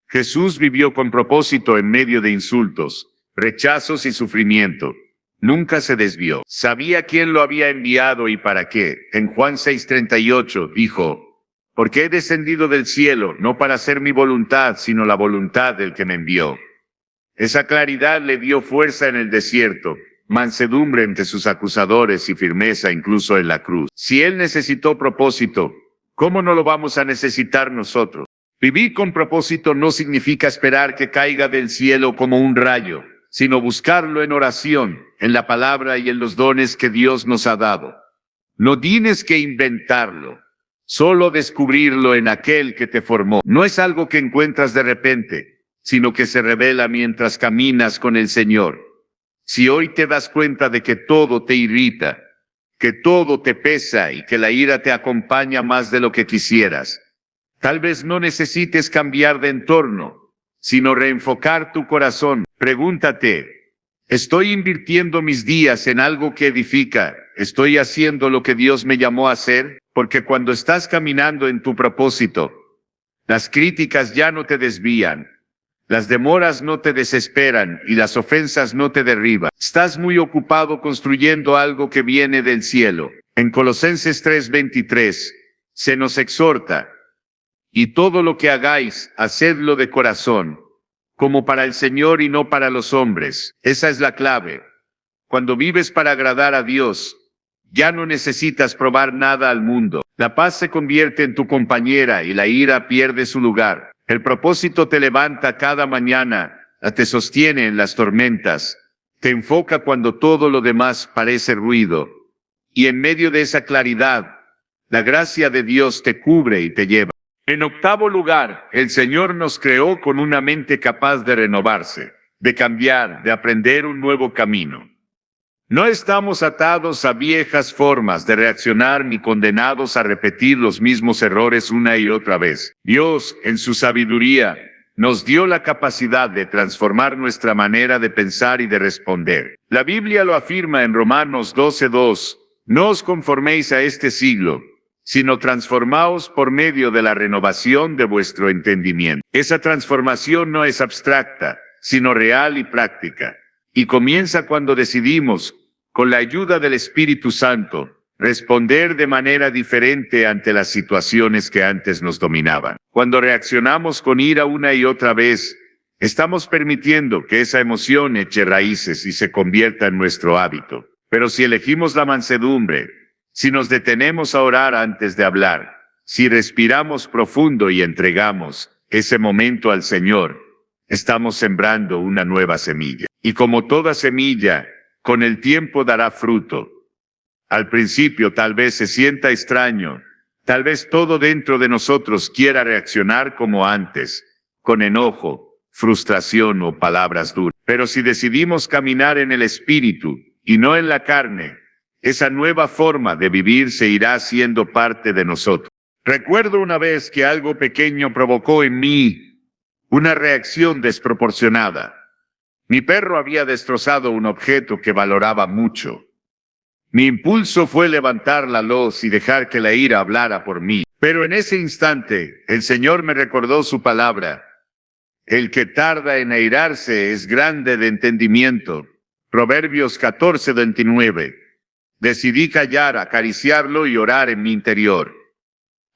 Jesús vivió con propósito en medio de insultos, rechazos y sufrimiento. Nunca se desvió. Sabía quién lo había enviado y para qué. En Juan 6:38 dijo: porque he descendido del cielo, no para hacer mi voluntad, sino la voluntad del que me envió. Esa claridad le dio fuerza en el desierto, mansedumbre entre sus acusadores y firmeza incluso en la cruz. Si Él necesitó propósito, ¿cómo no lo vamos a necesitar nosotros? Vivir con propósito no significa esperar que caiga del cielo como un rayo, sino buscarlo en oración, en la palabra y en los dones que Dios nos ha dado. No tienes que inventarlo, solo descubrirlo en aquel que te formó. No es algo que encuentras de repente, sino que se revela mientras caminas con el Señor. Si hoy te das cuenta de que todo te irrita, que todo te pesa y que la ira te acompaña más de lo que quisieras, tal vez no necesites cambiar de entorno, sino reenfocar tu corazón. Pregúntate: ¿estoy invirtiendo mis días en algo que edifica? ¿Estoy haciendo lo que Dios me llamó a hacer? Porque cuando estás caminando en tu propósito, las críticas ya no te desvían. Las demoras no te desesperan y las ofensas no te derriban. Estás muy ocupado construyendo algo que viene del cielo. En Colosenses 3:23 se nos exhorta: y todo lo que hagáis, hacedlo de corazón, como para el Señor y no para los hombres. Esa es la clave. Cuando vives para agradar a Dios, ya no necesitas probar nada al mundo. La paz se convierte en tu compañera y la ira pierde su lugar. El propósito te levanta cada mañana, te sostiene en las tormentas, te enfoca cuando todo lo demás parece ruido. Y en medio de esa claridad, la gracia de Dios te cubre y te lleva. En octavo lugar, el Señor nos creó con una mente capaz de renovarse, de cambiar, de aprender un nuevo camino. No estamos atados a viejas formas de reaccionar ni condenados a repetir los mismos errores una y otra vez. Dios, en su sabiduría, nos dio la capacidad de transformar nuestra manera de pensar y de responder. La Biblia lo afirma en Romanos 12:2: no os conforméis a este siglo, sino transformaos por medio de la renovación de vuestro entendimiento. Esa transformación no es abstracta, sino real y práctica. Y comienza cuando decidimos, con la ayuda del Espíritu Santo, responder de manera diferente ante las situaciones que antes nos dominaban. Cuando reaccionamos con ira una y otra vez, estamos permitiendo que esa emoción eche raíces y se convierta en nuestro hábito. Pero si elegimos la mansedumbre, si nos detenemos a orar antes de hablar, si respiramos profundo y entregamos ese momento al Señor, estamos sembrando una nueva semilla. Y como toda semilla, con el tiempo dará fruto. Al principio tal vez se sienta extraño, tal vez todo dentro de nosotros quiera reaccionar como antes, con enojo, frustración o palabras duras. Pero si decidimos caminar en el Espíritu y no en la carne, esa nueva forma de vivir se irá haciendo parte de nosotros. Recuerdo una vez que algo pequeño provocó en mí una reacción desproporcionada. Mi perro había destrozado un objeto que valoraba mucho. Mi impulso fue levantar la voz y dejar que la ira hablara por mí. Pero en ese instante, el Señor me recordó su palabra: el que tarda en airarse es grande de entendimiento. Proverbios 14:29. Decidí callar, acariciarlo y orar en mi interior.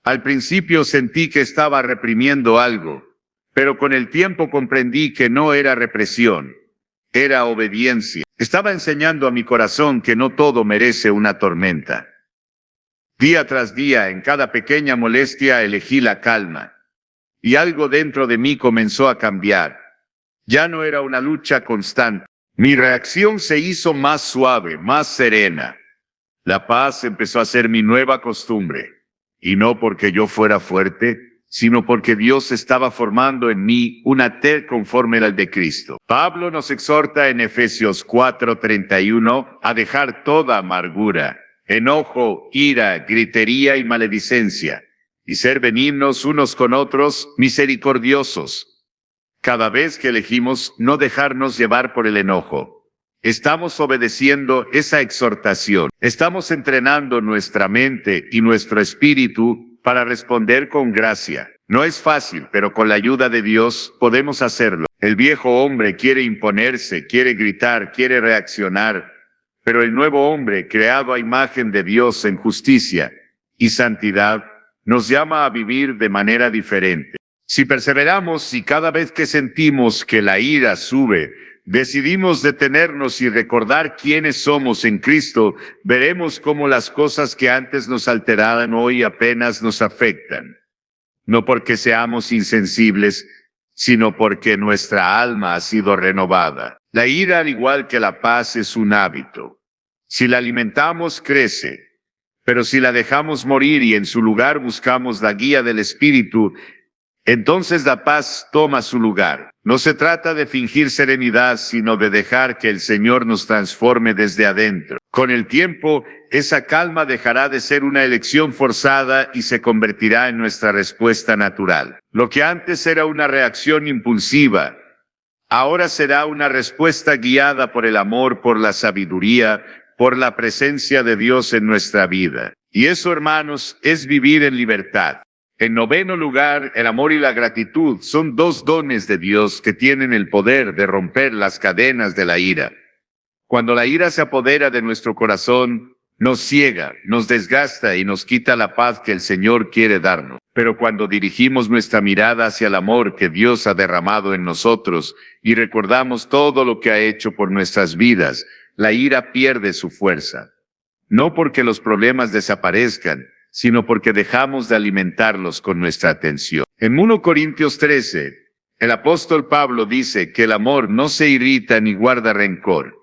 Al principio sentí que estaba reprimiendo algo, pero con el tiempo comprendí que no era represión, era obediencia. Estaba enseñando a mi corazón que no todo merece una tormenta. Día tras día, en cada pequeña molestia, elegí la calma. Y algo dentro de mí comenzó a cambiar. Ya no era una lucha constante. Mi reacción se hizo más suave, más serena. La paz empezó a ser mi nueva costumbre. Y no porque yo fuera fuerte, sino porque Dios estaba formando en mí una conforme al de Cristo. Pablo nos exhorta en Efesios 4:31 a dejar toda amargura, enojo, ira, gritería y maledicencia, y ser benignos unos con otros, misericordiosos. Cada vez que elegimos no dejarnos llevar por el enojo, estamos obedeciendo esa exhortación. Estamos entrenando nuestra mente y nuestro espíritu para responder con gracia. No es fácil, pero con la ayuda de Dios podemos hacerlo. El viejo hombre quiere imponerse, quiere gritar, quiere reaccionar, pero el nuevo hombre, creado a imagen de Dios en justicia y santidad, nos llama a vivir de manera diferente. Si perseveramos y cada vez que sentimos que la ira sube, decidimos detenernos y recordar quiénes somos en Cristo, veremos cómo las cosas que antes nos alteraban hoy apenas nos afectan. No porque seamos insensibles, sino porque nuestra alma ha sido renovada. La ira, al igual que la paz, es un hábito. Si la alimentamos, crece. Pero si la dejamos morir y en su lugar buscamos la guía del Espíritu, entonces la paz toma su lugar. No se trata de fingir serenidad, sino de dejar que el Señor nos transforme desde adentro. Con el tiempo, esa calma dejará de ser una elección forzada y se convertirá en nuestra respuesta natural. Lo que antes era una reacción impulsiva, ahora será una respuesta guiada por el amor, por la sabiduría, por la presencia de Dios en nuestra vida. Y eso, hermanos, es vivir en libertad. En noveno lugar, el amor y la gratitud son dos dones de Dios que tienen el poder de romper las cadenas de la ira. Cuando la ira se apodera de nuestro corazón, nos ciega, nos desgasta y nos quita la paz que el Señor quiere darnos. Pero cuando dirigimos nuestra mirada hacia el amor que Dios ha derramado en nosotros y recordamos todo lo que ha hecho por nuestras vidas, la ira pierde su fuerza. No porque los problemas desaparezcan, sino porque dejamos de alimentarlos con nuestra atención. En 1 Corintios 13, el apóstol Pablo dice que el amor no se irrita ni guarda rencor.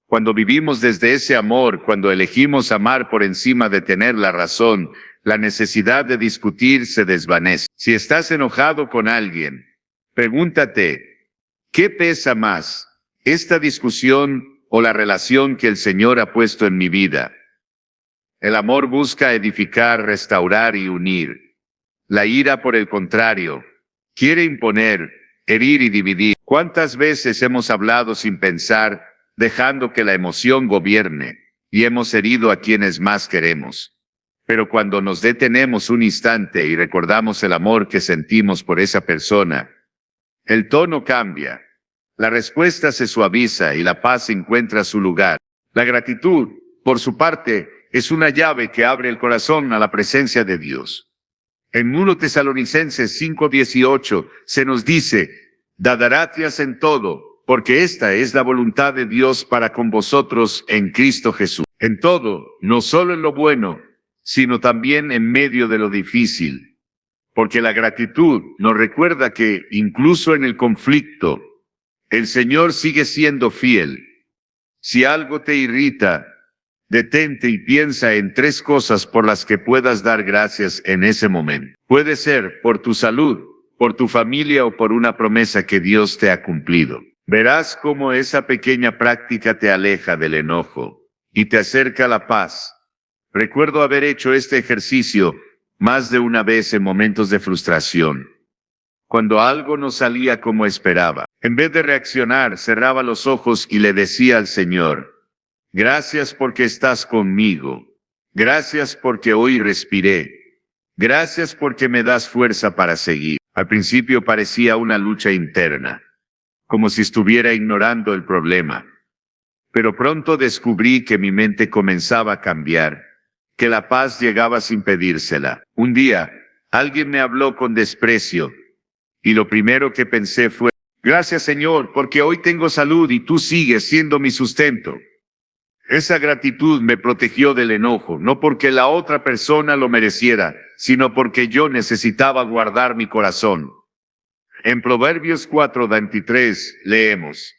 Cuando vivimos desde ese amor, cuando elegimos amar por encima de tener la razón, la necesidad de discutir se desvanece. Si estás enojado con alguien, pregúntate, ¿qué pesa más, esta discusión o la relación que el Señor ha puesto en mi vida? El amor busca edificar, restaurar y unir. La ira, por el contrario, quiere imponer, herir y dividir. ¿Cuántas veces hemos hablado sin pensar, dejando que la emoción gobierne, y hemos herido a quienes más queremos? Pero cuando nos detenemos un instante y recordamos el amor que sentimos por esa persona, el tono cambia, la respuesta se suaviza y la paz encuentra su lugar. La gratitud, por su parte, es una llave que abre el corazón a la presencia de Dios. En 1 Tesalonicenses 5:18 se nos dice, dad gracias en todo, porque esta es la voluntad de Dios para con vosotros en Cristo Jesús. En todo, no solo en lo bueno, sino también en medio de lo difícil. Porque la gratitud nos recuerda que, incluso en el conflicto, el Señor sigue siendo fiel. Si algo te irrita, detente y piensa en 3 cosas por las que puedas dar gracias en ese momento. Puede ser por tu salud, por tu familia o por una promesa que Dios te ha cumplido. Verás cómo esa pequeña práctica te aleja del enojo y te acerca a la paz. Recuerdo haber hecho este ejercicio más de una vez en momentos de frustración. Cuando algo no salía como esperaba, en vez de reaccionar, cerraba los ojos y le decía al Señor, gracias porque estás conmigo. Gracias porque hoy respiré. Gracias porque me das fuerza para seguir. Al principio parecía una lucha interna, como si estuviera ignorando el problema. Pero pronto descubrí que mi mente comenzaba a cambiar, que la paz llegaba sin pedírsela. Un día, alguien me habló con desprecio, y lo primero que pensé fue: gracias, Señor, porque hoy tengo salud y tú sigues siendo mi sustento. Esa gratitud me protegió del enojo, no porque la otra persona lo mereciera, sino porque yo necesitaba guardar mi corazón. En Proverbios 4:23 leemos: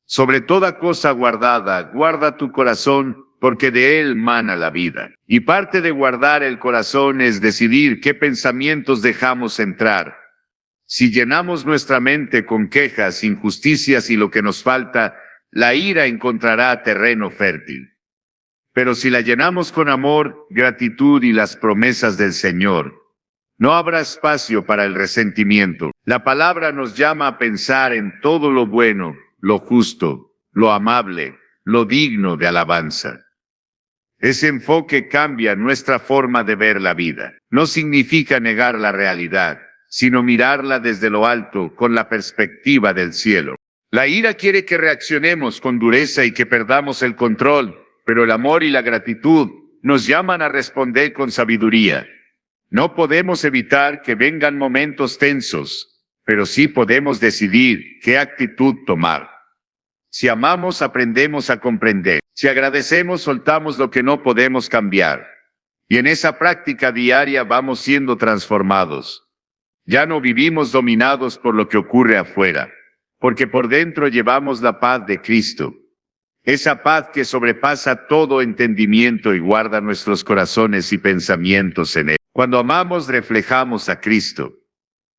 sobre toda cosa guardada, guarda tu corazón, porque de él mana la vida. Y parte de guardar el corazón es decidir qué pensamientos dejamos entrar. Si llenamos nuestra mente con quejas, injusticias y lo que nos falta, la ira encontrará terreno fértil. Pero si la llenamos con amor, gratitud y las promesas del Señor, no habrá espacio para el resentimiento. La palabra nos llama a pensar en todo lo bueno, lo justo, lo amable, lo digno de alabanza. Ese enfoque cambia nuestra forma de ver la vida. No significa negar la realidad, sino mirarla desde lo alto con la perspectiva del cielo. La ira quiere que reaccionemos con dureza y que perdamos el control, pero el amor y la gratitud nos llaman a responder con sabiduría. No podemos evitar que vengan momentos tensos, pero sí podemos decidir qué actitud tomar. Si amamos, aprendemos a comprender. Si agradecemos, soltamos lo que no podemos cambiar. Y en esa práctica diaria vamos siendo transformados. Ya no vivimos dominados por lo que ocurre afuera, porque por dentro llevamos la paz de Cristo. Esa paz que sobrepasa todo entendimiento y guarda nuestros corazones y pensamientos en Él. Cuando amamos, reflejamos a Cristo.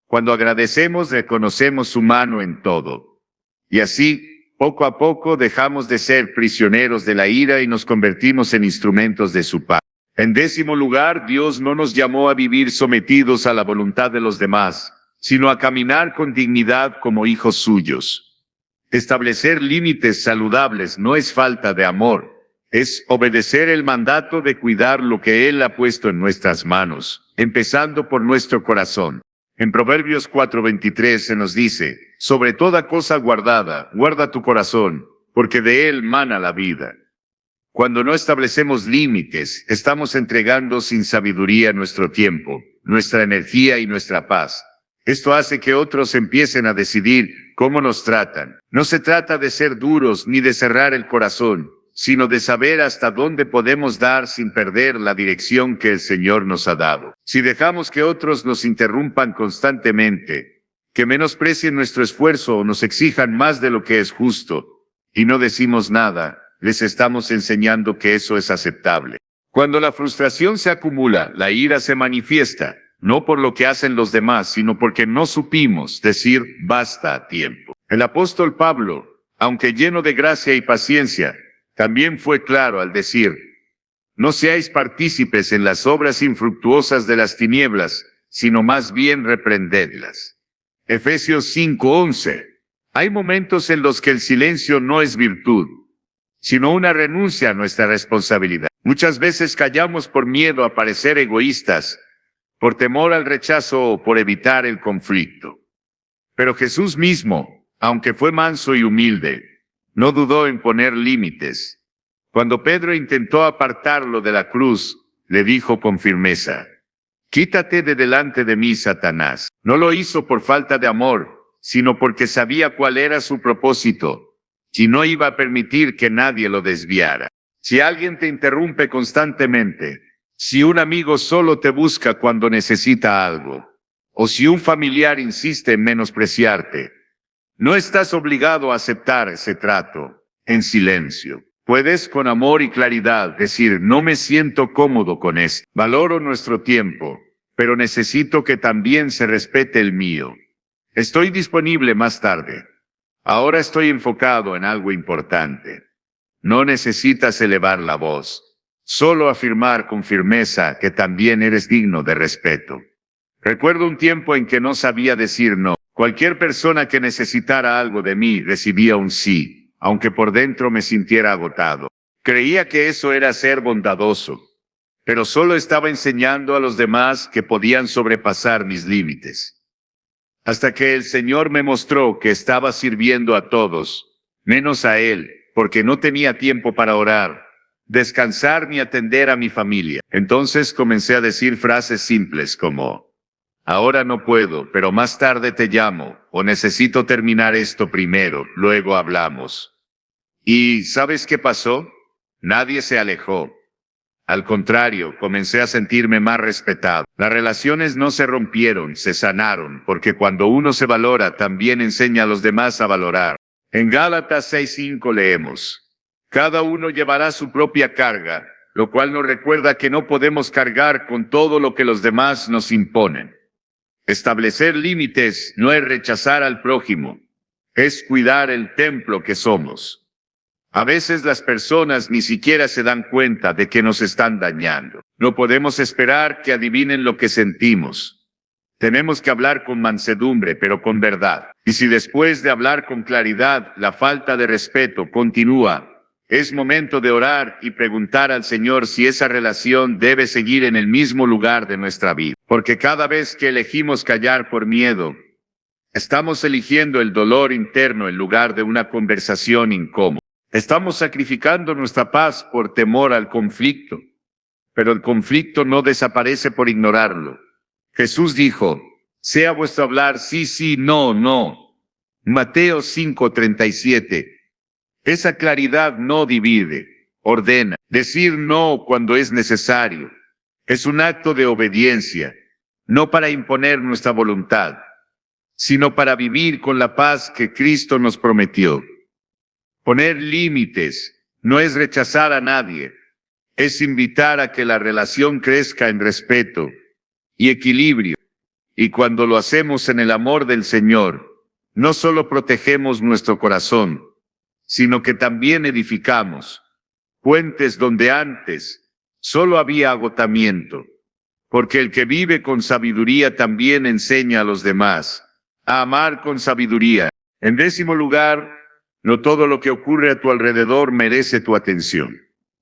Cuando agradecemos, reconocemos su mano en todo. Y así, poco a poco, dejamos de ser prisioneros de la ira y nos convertimos en instrumentos de su paz. En 10º lugar, Dios no nos llamó a vivir sometidos a la voluntad de los demás, sino a caminar con dignidad como hijos suyos. Establecer límites saludables no es falta de amor, es obedecer el mandato de cuidar lo que Él ha puesto en nuestras manos, empezando por nuestro corazón. En Proverbios 4:23 se nos dice: sobre toda cosa guardada, guarda tu corazón, porque de él mana la vida. Cuando no establecemos límites, estamos entregando sin sabiduría nuestro tiempo, nuestra energía y nuestra paz. Esto hace que otros empiecen a decidir cómo nos tratan. No se trata de ser duros ni de cerrar el corazón, sino de saber hasta dónde podemos dar sin perder la dirección que el Señor nos ha dado. Si dejamos que otros nos interrumpan constantemente, que menosprecien nuestro esfuerzo o nos exijan más de lo que es justo, y no decimos nada, les estamos enseñando que eso es aceptable. Cuando la frustración se acumula, la ira se manifiesta, no por lo que hacen los demás, sino porque no supimos decir basta a tiempo. El apóstol Pablo, aunque lleno de gracia y paciencia, también fue claro al decir: no seáis partícipes en las obras infructuosas de las tinieblas, sino más bien reprendedlas. Efesios 5:11. Hay momentos en los que el silencio no es virtud, sino una renuncia a nuestra responsabilidad. Muchas veces callamos por miedo a parecer egoístas, por temor al rechazo o por evitar el conflicto. Pero Jesús mismo, aunque fue manso y humilde, no dudó en poner límites. Cuando Pedro intentó apartarlo de la cruz, le dijo con firmeza: quítate de delante de mí, Satanás. No lo hizo por falta de amor, sino porque sabía cuál era su propósito, y no iba a permitir que nadie lo desviara. Si alguien te interrumpe constantemente, si un amigo solo te busca cuando necesita algo, o si un familiar insiste en menospreciarte, no estás obligado a aceptar ese trato en silencio. Puedes con amor y claridad decir: no me siento cómodo con esto. Valoro nuestro tiempo, pero necesito que también se respete el mío. Estoy disponible más tarde. Ahora estoy enfocado en algo importante. No necesitas elevar la voz, solo afirmar con firmeza que también eres digno de respeto. Recuerdo un tiempo en que no sabía decir no. Cualquier persona que necesitara algo de mí recibía un sí, aunque por dentro me sintiera agotado. Creía que eso era ser bondadoso, pero solo estaba enseñando a los demás que podían sobrepasar mis límites. Hasta que el Señor me mostró que estaba sirviendo a todos, menos a Él, porque no tenía tiempo para orar, descansar ni atender a mi familia. Entonces comencé a decir frases simples como, ahora no puedo, pero más tarde te llamo, o necesito terminar esto primero, luego hablamos. ¿Y sabes qué pasó? Nadie se alejó. Al contrario, comencé a sentirme más respetado. Las relaciones no se rompieron, se sanaron, porque cuando uno se valora, también enseña a los demás a valorar. En Gálatas 6:5 leemos, cada uno llevará su propia carga, lo cual nos recuerda que no podemos cargar con todo lo que los demás nos imponen. Establecer límites no es rechazar al prójimo, es cuidar el templo que somos. A veces las personas ni siquiera se dan cuenta de que nos están dañando. No podemos esperar que adivinen lo que sentimos. Tenemos que hablar con mansedumbre, pero con verdad. Y si después de hablar con claridad, la falta de respeto continúa, es momento de orar y preguntar al Señor si esa relación debe seguir en el mismo lugar de nuestra vida. Porque cada vez que elegimos callar por miedo, estamos eligiendo el dolor interno en lugar de una conversación incómoda. Estamos sacrificando nuestra paz por temor al conflicto, pero el conflicto no desaparece por ignorarlo. Jesús dijo, sea vuestro hablar sí, sí, no, no. Mateo 5:37. Esa claridad no divide, ordena. Decir no cuando es necesario. Es un acto de obediencia, no para imponer nuestra voluntad, sino para vivir con la paz que Cristo nos prometió. Poner límites no es rechazar a nadie, es invitar a que la relación crezca en respeto y equilibrio. Y cuando lo hacemos en el amor del Señor, no solo protegemos nuestro corazón, sino que también edificamos puentes donde antes solo había agotamiento, porque el que vive con sabiduría también enseña a los demás a amar con sabiduría. En 10º lugar, no todo lo que ocurre a tu alrededor merece tu atención.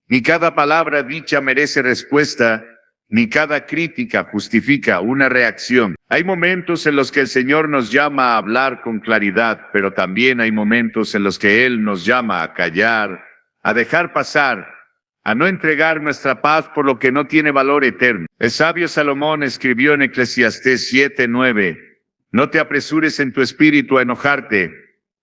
Ni cada palabra dicha merece respuesta, ni cada crítica justifica una reacción. Hay momentos en los que el Señor nos llama a hablar con claridad, pero también hay momentos en los que Él nos llama a callar, a dejar pasar, a no entregar nuestra paz por lo que no tiene valor eterno. El sabio Salomón escribió en Eclesiastés 7:9, no te apresures en tu espíritu a enojarte,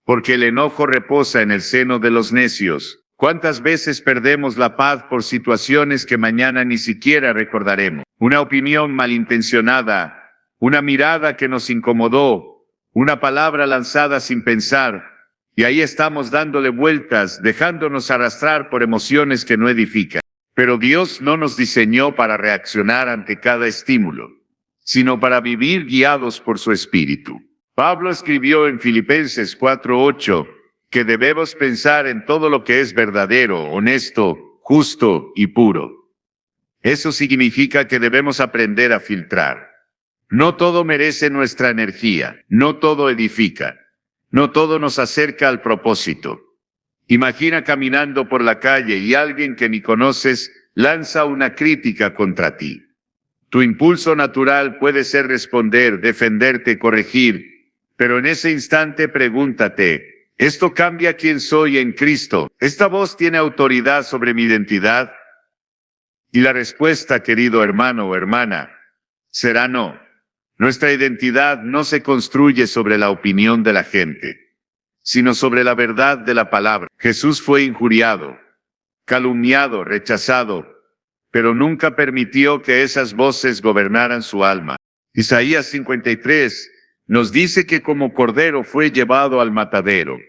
porque el enojo reposa en el seno de los necios. ¿Cuántas veces perdemos la paz por situaciones que mañana ni siquiera recordaremos? Una opinión malintencionada, una mirada que nos incomodó, una palabra lanzada sin pensar, y ahí estamos dándole vueltas, dejándonos arrastrar por emociones que no edifican. Pero Dios no nos diseñó para reaccionar ante cada estímulo, sino para vivir guiados por su Espíritu. Pablo escribió en Filipenses 4:8 que debemos pensar en todo lo que es verdadero, honesto, justo y puro. Eso significa que debemos aprender a filtrar. No todo merece nuestra energía, no todo edifica, no todo nos acerca al propósito. Imagina caminando por la calle y alguien que ni conoces lanza una crítica contra ti. Tu impulso natural puede ser responder, defenderte, corregir, pero en ese instante pregúntate, ¿esto cambia quién soy en Cristo? ¿Esta voz tiene autoridad sobre mi identidad? Y la respuesta, querido hermano o hermana, será no. Nuestra identidad no se construye sobre la opinión de la gente, sino sobre la verdad de la palabra. Jesús fue injuriado, calumniado, rechazado, pero nunca permitió que esas voces gobernaran su alma. Isaías 53 nos dice que como cordero fue llevado al matadero,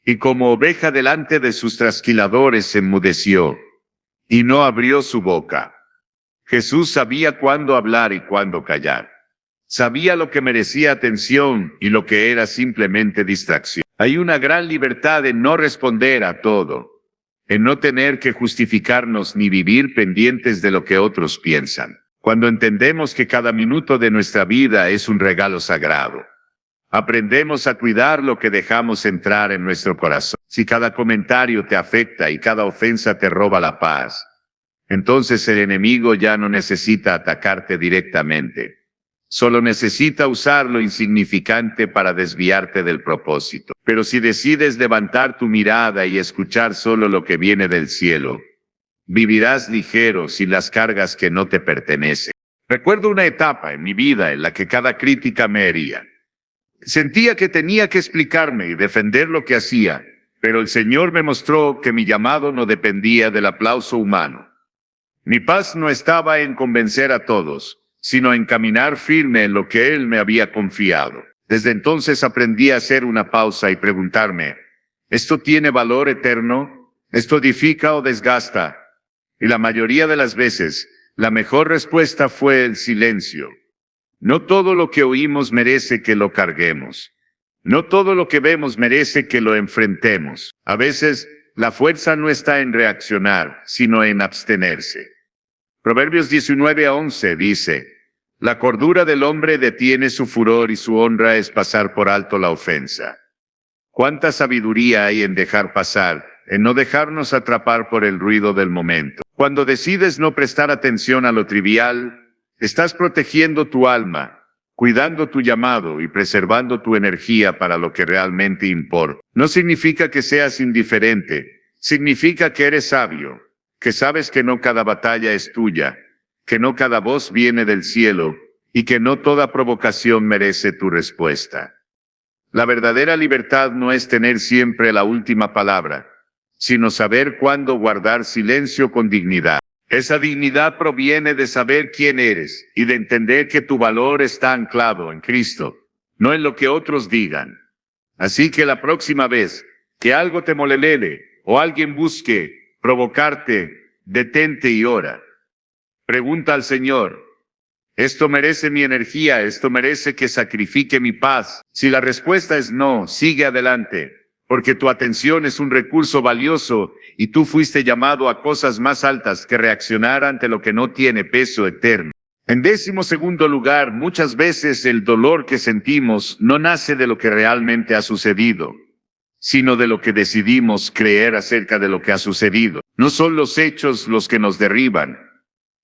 y como oveja delante de sus trasquiladores se enmudeció, y no abrió su boca. Jesús sabía cuándo hablar y cuándo callar. Sabía lo que merecía atención y lo que era simplemente distracción. Hay una gran libertad en no responder a todo, en no tener que justificarnos ni vivir pendientes de lo que otros piensan. Cuando entendemos que cada minuto de nuestra vida es un regalo sagrado, aprendemos a cuidar lo que dejamos entrar en nuestro corazón. Si cada comentario te afecta y cada ofensa te roba la paz, entonces el enemigo ya no necesita atacarte directamente, Solo necesita usar lo insignificante para desviarte del propósito. Pero si decides levantar tu mirada y escuchar solo lo que viene del cielo, vivirás ligero sin las cargas que no te pertenecen. Recuerdo una etapa en mi vida en la que cada crítica me hería. Sentía que tenía que explicarme y defender lo que hacía, pero el Señor me mostró que mi llamado no dependía del aplauso humano. Mi paz no estaba en convencer a todos, sino en caminar firme en lo que Él me había confiado. Desde entonces aprendí a hacer una pausa y preguntarme, ¿esto tiene valor eterno? ¿Esto edifica o desgasta? Y la mayoría de las veces, la mejor respuesta fue el silencio. No todo lo que oímos merece que lo carguemos. No todo lo que vemos merece que lo enfrentemos. A veces, la fuerza no está en reaccionar, sino en abstenerse. Proverbios 19:11 dice, la cordura del hombre detiene su furor y su honra es pasar por alto la ofensa. ¿Cuánta sabiduría hay en dejar pasar, en no dejarnos atrapar por el ruido del momento? Cuando decides no prestar atención a lo trivial, estás protegiendo tu alma, cuidando tu llamado y preservando tu energía para lo que realmente importa. No significa que seas indiferente, significa que eres sabio, que sabes que no cada batalla es tuya, que no cada voz viene del cielo y que no toda provocación merece tu respuesta. La verdadera libertad no es tener siempre la última palabra, sino saber cuándo guardar silencio con dignidad. Esa dignidad proviene de saber quién eres y de entender que tu valor está anclado en Cristo, no en lo que otros digan. Así que la próxima vez que algo te moleste o alguien busque provocarte, detente y ora. Pregunta al Señor, ¿esto merece mi energía? ¿Esto merece que sacrifique mi paz? Si la respuesta es no, sigue adelante, porque tu atención es un recurso valioso y tú fuiste llamado a cosas más altas que reaccionar ante lo que no tiene peso eterno. En 12º lugar, muchas veces el dolor que sentimos no nace de lo que realmente ha sucedido, sino de lo que decidimos creer acerca de lo que ha sucedido. No son los hechos los que nos derriban,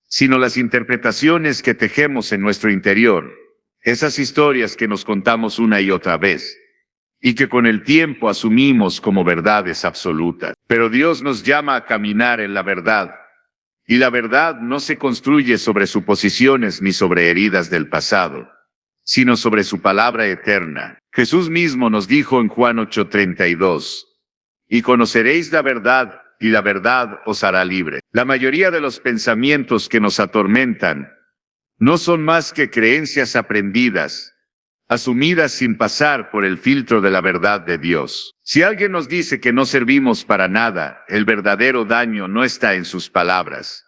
sino las interpretaciones que tejemos en nuestro interior, esas historias que nos contamos una y otra vez, y que con el tiempo asumimos como verdades absolutas. Pero Dios nos llama a caminar en la verdad, y la verdad no se construye sobre suposiciones ni sobre heridas del pasado, sino sobre su palabra eterna. Jesús mismo nos dijo en Juan 8:32, y conoceréis la verdad, y la verdad os hará libre. La mayoría de los pensamientos que nos atormentan no son más que creencias aprendidas, asumidas sin pasar por el filtro de la verdad de Dios. Si alguien nos dice que no servimos para nada, el verdadero daño no está en sus palabras,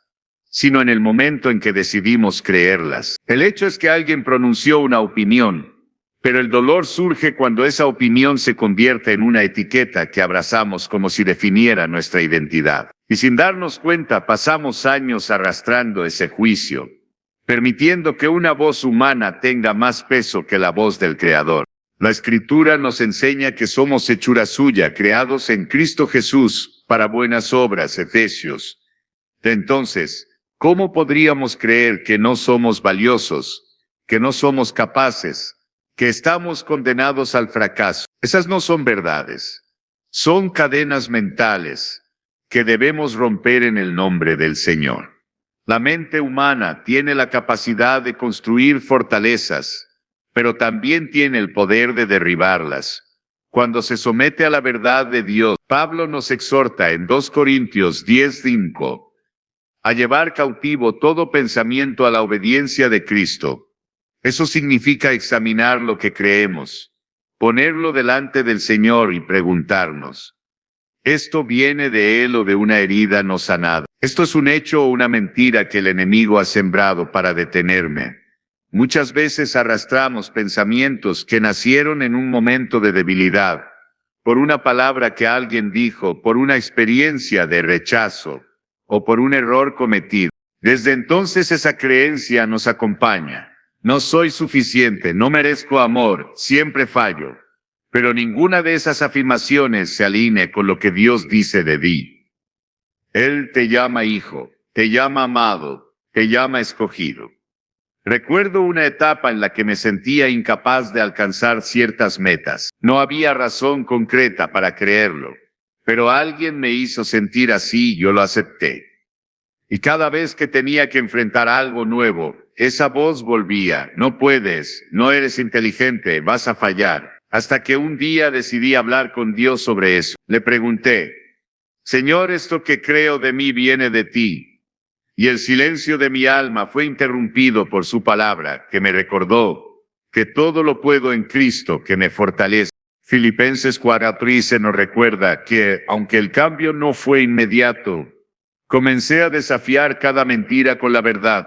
sino en el momento en que decidimos creerlas. El hecho es que alguien pronunció una opinión, pero el dolor surge cuando esa opinión se convierte en una etiqueta que abrazamos como si definiera nuestra identidad. Y sin darnos cuenta pasamos años arrastrando ese juicio, permitiendo que una voz humana tenga más peso que la voz del Creador. La Escritura nos enseña que somos hechura suya, creados en Cristo Jesús para buenas obras, Efesios. Entonces, ¿cómo podríamos creer que no somos valiosos, que no somos capaces, que estamos condenados al fracaso? Esas no son verdades. Son cadenas mentales que debemos romper en el nombre del Señor. La mente humana tiene la capacidad de construir fortalezas, pero también tiene el poder de derribarlas. Cuando se somete a la verdad de Dios, Pablo nos exhorta en 2 Corintios 10:5 a llevar cautivo todo pensamiento a la obediencia de Cristo. Eso significa examinar lo que creemos, ponerlo delante del Señor y preguntarnos, ¿esto viene de Él o de una herida no sanada? ¿Esto es un hecho o una mentira que el enemigo ha sembrado para detenerme? Muchas veces arrastramos pensamientos que nacieron en un momento de debilidad, por una palabra que alguien dijo, por una experiencia de rechazo o por un error cometido. Desde entonces esa creencia nos acompaña. No soy suficiente, no merezco amor, siempre fallo. Pero ninguna de esas afirmaciones se alinea con lo que Dios dice de ti. Él te llama hijo, te llama amado, te llama escogido. Recuerdo una etapa en la que me sentía incapaz de alcanzar ciertas metas. No había razón concreta para creerlo, pero alguien me hizo sentir así y yo lo acepté. Y cada vez que tenía que enfrentar algo nuevo, esa voz volvía: no puedes, no eres inteligente, vas a fallar. Hasta que un día decidí hablar con Dios sobre eso. Le pregunté: Señor, esto que creo de mí viene de ti. Y el silencio de mi alma fue interrumpido por su palabra, que me recordó que todo lo puedo en Cristo, que me fortalece. Filipenses 4:13 nos recuerda que, aunque el cambio no fue inmediato, comencé a desafiar cada mentira con la verdad.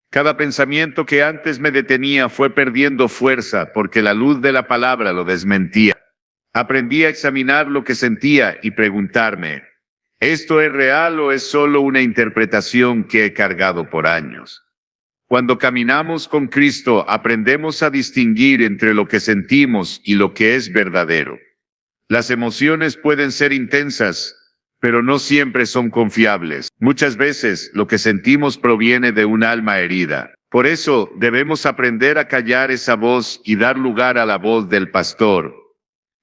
Cada pensamiento que antes me detenía fue perdiendo fuerza porque la luz de la palabra lo desmentía. Aprendí a examinar lo que sentía y preguntarme: ¿esto es real o es solo una interpretación que he cargado por años? Cuando caminamos con Cristo, aprendemos a distinguir entre lo que sentimos y lo que es verdadero. Las emociones pueden ser intensas, pero no siempre son confiables. Muchas veces lo que sentimos proviene de un alma herida. Por eso debemos aprender a callar esa voz y dar lugar a la voz del pastor,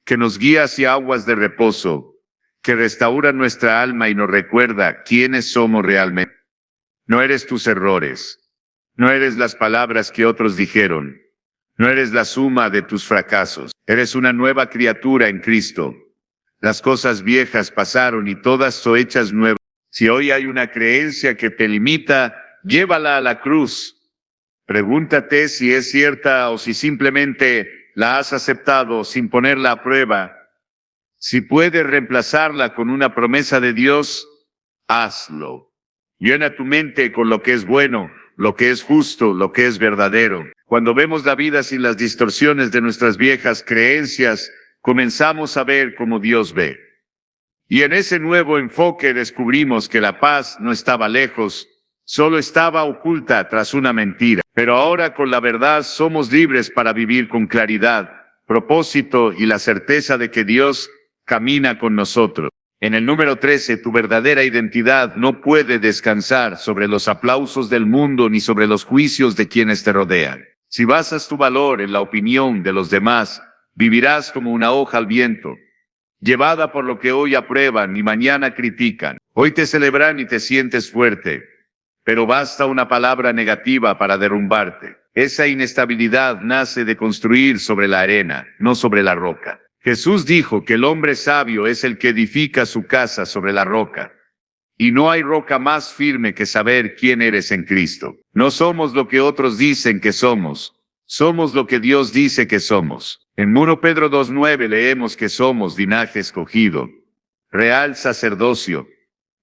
que nos guía hacia aguas de reposo, que restaura nuestra alma y nos recuerda quiénes somos realmente. No eres tus errores, no eres las palabras que otros dijeron, no eres la suma de tus fracasos, eres una nueva criatura en Cristo. Las cosas viejas pasaron y todas son hechas nuevas. Si hoy hay una creencia que te limita, llévala a la cruz. Pregúntate si es cierta o si simplemente la has aceptado sin ponerla a prueba. Si puedes reemplazarla con una promesa de Dios, hazlo. Llena tu mente con lo que es bueno, lo que es justo, lo que es verdadero. Cuando vemos la vida sin las distorsiones de nuestras viejas creencias, comenzamos a ver como Dios ve. Y en ese nuevo enfoque descubrimos que la paz no estaba lejos, solo estaba oculta tras una mentira. Pero ahora con la verdad somos libres para vivir con claridad, propósito y la certeza de que Dios camina con nosotros. En el número 13, tu verdadera identidad no puede descansar sobre los aplausos del mundo ni sobre los juicios de quienes te rodean. Si basas tu valor en la opinión de los demás, vivirás como una hoja al viento, llevada por lo que hoy aprueban y mañana critican. Hoy te celebran y te sientes fuerte, pero basta una palabra negativa para derrumbarte. Esa inestabilidad nace de construir sobre la arena, no sobre la roca. Jesús dijo que el hombre sabio es el que edifica su casa sobre la roca. Y no hay roca más firme que saber quién eres en Cristo. No somos lo que otros dicen que somos. Somos lo que Dios dice que somos. En 1 Pedro 2:9 leemos que somos linaje escogido, real sacerdocio,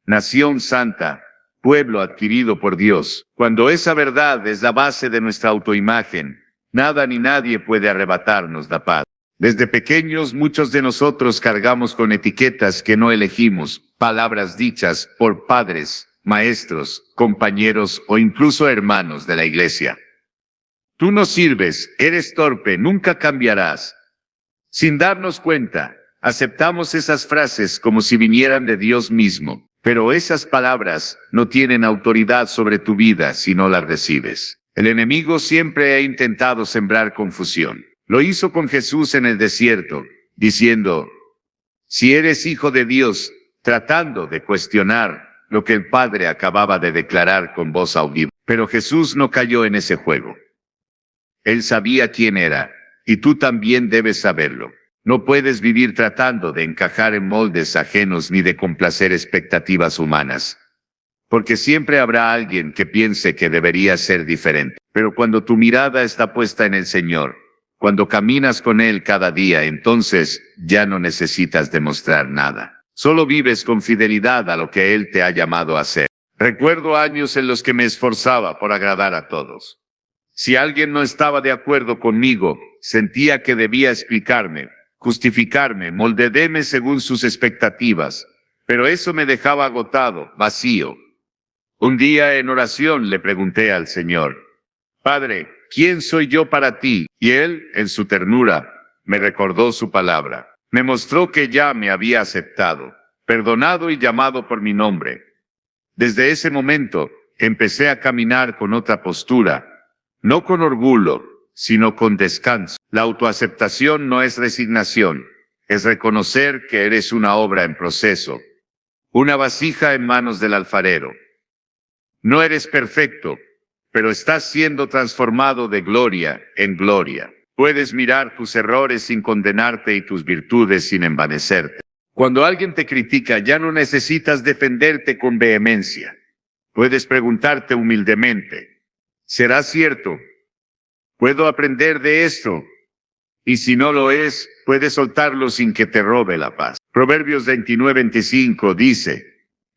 nación santa, pueblo adquirido por Dios. Cuando esa verdad es la base de nuestra autoimagen, nada ni nadie puede arrebatarnos la paz. Desde pequeños muchos de nosotros cargamos con etiquetas que no elegimos, palabras dichas por padres, maestros, compañeros o incluso hermanos de la iglesia. Tú no sirves, eres torpe, nunca cambiarás. Sin darnos cuenta, aceptamos esas frases como si vinieran de Dios mismo, pero esas palabras no tienen autoridad sobre tu vida si no las recibes. El enemigo siempre ha intentado sembrar confusión. Lo hizo con Jesús en el desierto, diciendo: si eres hijo de Dios, tratando de cuestionar lo que el Padre acababa de declarar con voz audible. Pero Jesús no cayó en ese juego. Él sabía quién era, y tú también debes saberlo. No puedes vivir tratando de encajar en moldes ajenos ni de complacer expectativas humanas, porque siempre habrá alguien que piense que debería ser diferente. Pero cuando tu mirada está puesta en el Señor, cuando caminas con Él cada día, entonces ya no necesitas demostrar nada. Solo vives con fidelidad a lo que Él te ha llamado a hacer. Recuerdo años en los que me esforzaba por agradar a todos. Si alguien no estaba de acuerdo conmigo, sentía que debía explicarme, justificarme, moldearme según sus expectativas. Pero eso me dejaba agotado, vacío. Un día en oración le pregunté al Señor: Padre, ¿quién soy yo para ti? Y Él, en su ternura, me recordó su palabra. Me mostró que ya me había aceptado, perdonado y llamado por mi nombre. Desde ese momento, empecé a caminar con otra postura. no con orgullo, sino con descanso. La autoaceptación no es resignación, es reconocer que eres una obra en proceso, una vasija en manos del alfarero. No eres perfecto, pero estás siendo transformado de gloria en gloria. Puedes mirar tus errores sin condenarte y tus virtudes sin envanecerte. Cuando alguien te critica, ya no necesitas defenderte con vehemencia. Puedes preguntarte humildemente, ¿será cierto? ¿Puedo aprender de esto? Y si no lo es, puedes soltarlo sin que te robe la paz. Proverbios 29:25 dice,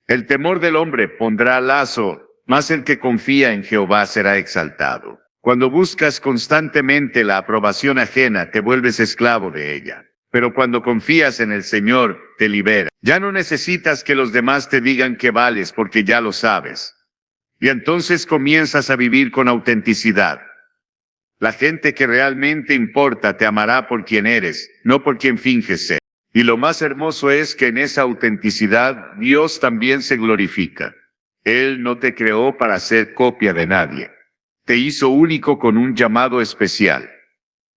el temor del hombre pondrá lazo, mas el que confía en Jehová será exaltado. Cuando buscas constantemente la aprobación ajena, te vuelves esclavo de ella. Pero cuando confías en el Señor, te libera. Ya no necesitas que los demás te digan que vales porque ya lo sabes. Y entonces comienzas a vivir con autenticidad. La gente que realmente importa te amará por quien eres, no por quien finges ser. Y lo más hermoso es que en esa autenticidad Dios también se glorifica. Él no te creó para ser copia de nadie. Te hizo único con un llamado especial.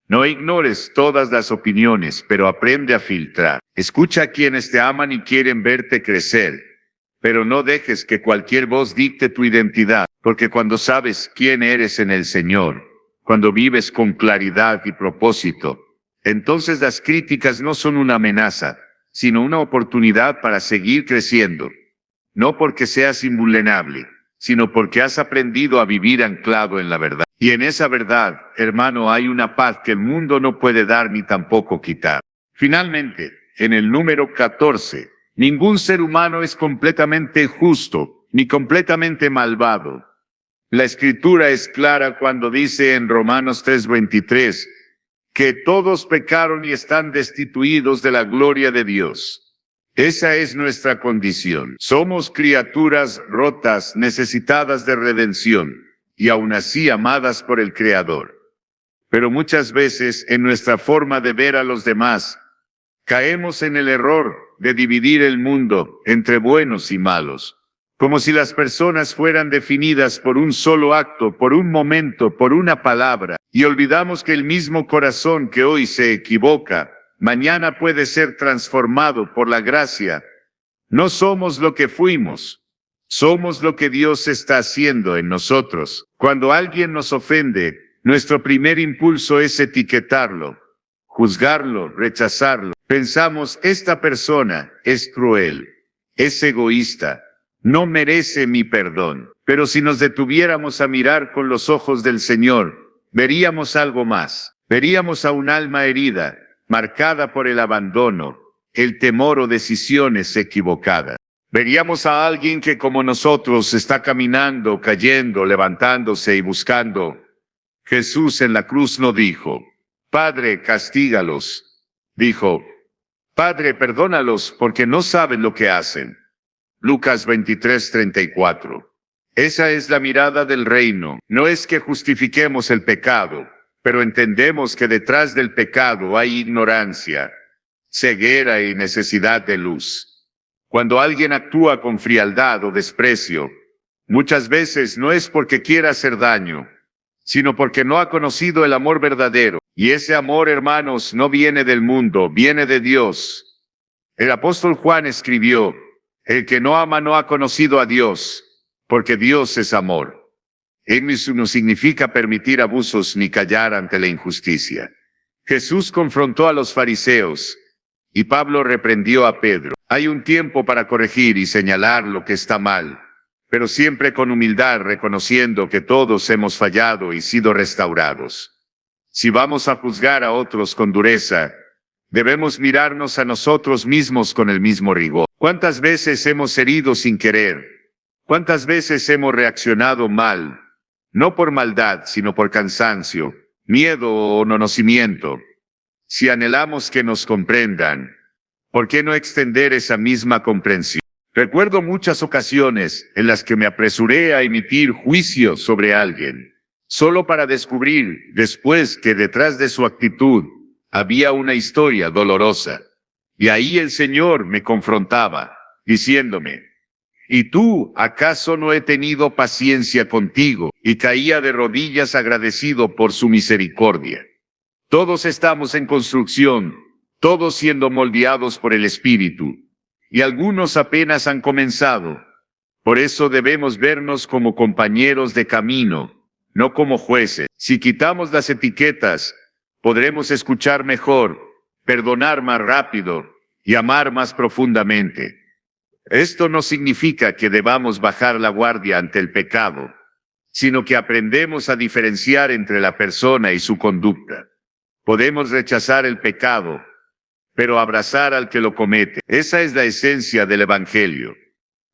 No ignores todas las opiniones, pero aprende a filtrar. Escucha a quienes te aman y quieren verte crecer. Pero no dejes que cualquier voz dicte tu identidad, porque cuando sabes quién eres en el Señor, cuando vives con claridad y propósito, entonces las críticas no son una amenaza, sino una oportunidad para seguir creciendo. No porque seas invulnerable, sino porque has aprendido a vivir anclado en la verdad. Y en esa verdad, hermano, hay una paz que el mundo no puede dar ni tampoco quitar. Finalmente, en el número 14, ningún ser humano es completamente justo, ni completamente malvado. La Escritura es clara cuando dice en Romanos 3:23, que todos pecaron y están destituidos de la gloria de Dios. Esa es nuestra condición. Somos criaturas rotas, necesitadas de redención, y aún así amadas por el Creador. Pero muchas veces, en nuestra forma de ver a los demás, caemos en el error de dividir el mundo entre buenos y malos, como si las personas fueran definidas por un solo acto, por un momento, por una palabra, y olvidamos que el mismo corazón que hoy se equivoca, mañana puede ser transformado por la gracia. No somos lo que fuimos, somos lo que Dios está haciendo en nosotros. Cuando alguien nos ofende, nuestro primer impulso es etiquetarlo, juzgarlo, rechazarlo. Pensamos, esta persona es cruel, es egoísta, no merece mi perdón. Pero si nos detuviéramos a mirar con los ojos del Señor, veríamos algo más. Veríamos a un alma herida, marcada por el abandono, el temor o decisiones equivocadas. Veríamos a alguien que como nosotros está caminando, cayendo, levantándose y buscando. Jesús en la cruz no dijo, Padre, castígalos. Dijo, Padre, perdónalos porque no saben lo que hacen. Lucas 23:34. Esa es la mirada del reino. No es que justifiquemos el pecado, pero entendemos que detrás del pecado hay ignorancia, ceguera y necesidad de luz. Cuando alguien actúa con frialdad o desprecio, muchas veces no es porque quiera hacer daño, sino porque no ha conocido el amor verdadero. Y ese amor, hermanos, no viene del mundo, viene de Dios. El apóstol Juan escribió, el que no ama no ha conocido a Dios, porque Dios es amor. Eso no significa permitir abusos ni callar ante la injusticia. Jesús confrontó a los fariseos y Pablo reprendió a Pedro. Hay un tiempo para corregir y señalar lo que está mal, pero siempre con humildad, reconociendo que todos hemos fallado y sido restaurados. Si vamos a juzgar a otros con dureza, debemos mirarnos a nosotros mismos con el mismo rigor. ¿Cuántas veces hemos herido sin querer? ¿Cuántas veces hemos reaccionado mal? No por maldad, sino por cansancio, miedo o no conocimiento. Si anhelamos que nos comprendan, ¿por qué no extender esa misma comprensión? Recuerdo muchas ocasiones en las que me apresuré a emitir juicio sobre alguien, solo para descubrir después que detrás de su actitud había una historia dolorosa. Y ahí el Señor me confrontaba, diciéndome, ¿Y tú, acaso no he tenido paciencia contigo? Y caía de rodillas agradecido por su misericordia. Todos estamos en construcción, todos siendo moldeados por el Espíritu, y algunos apenas han comenzado. Por eso debemos vernos como compañeros de camino, no como jueces. Si quitamos las etiquetas, podremos escuchar mejor, perdonar más rápido y amar más profundamente. Esto no significa que debamos bajar la guardia ante el pecado, sino que aprendemos a diferenciar entre la persona y su conducta. Podemos rechazar el pecado, pero abrazar al que lo comete. Esa es la esencia del Evangelio.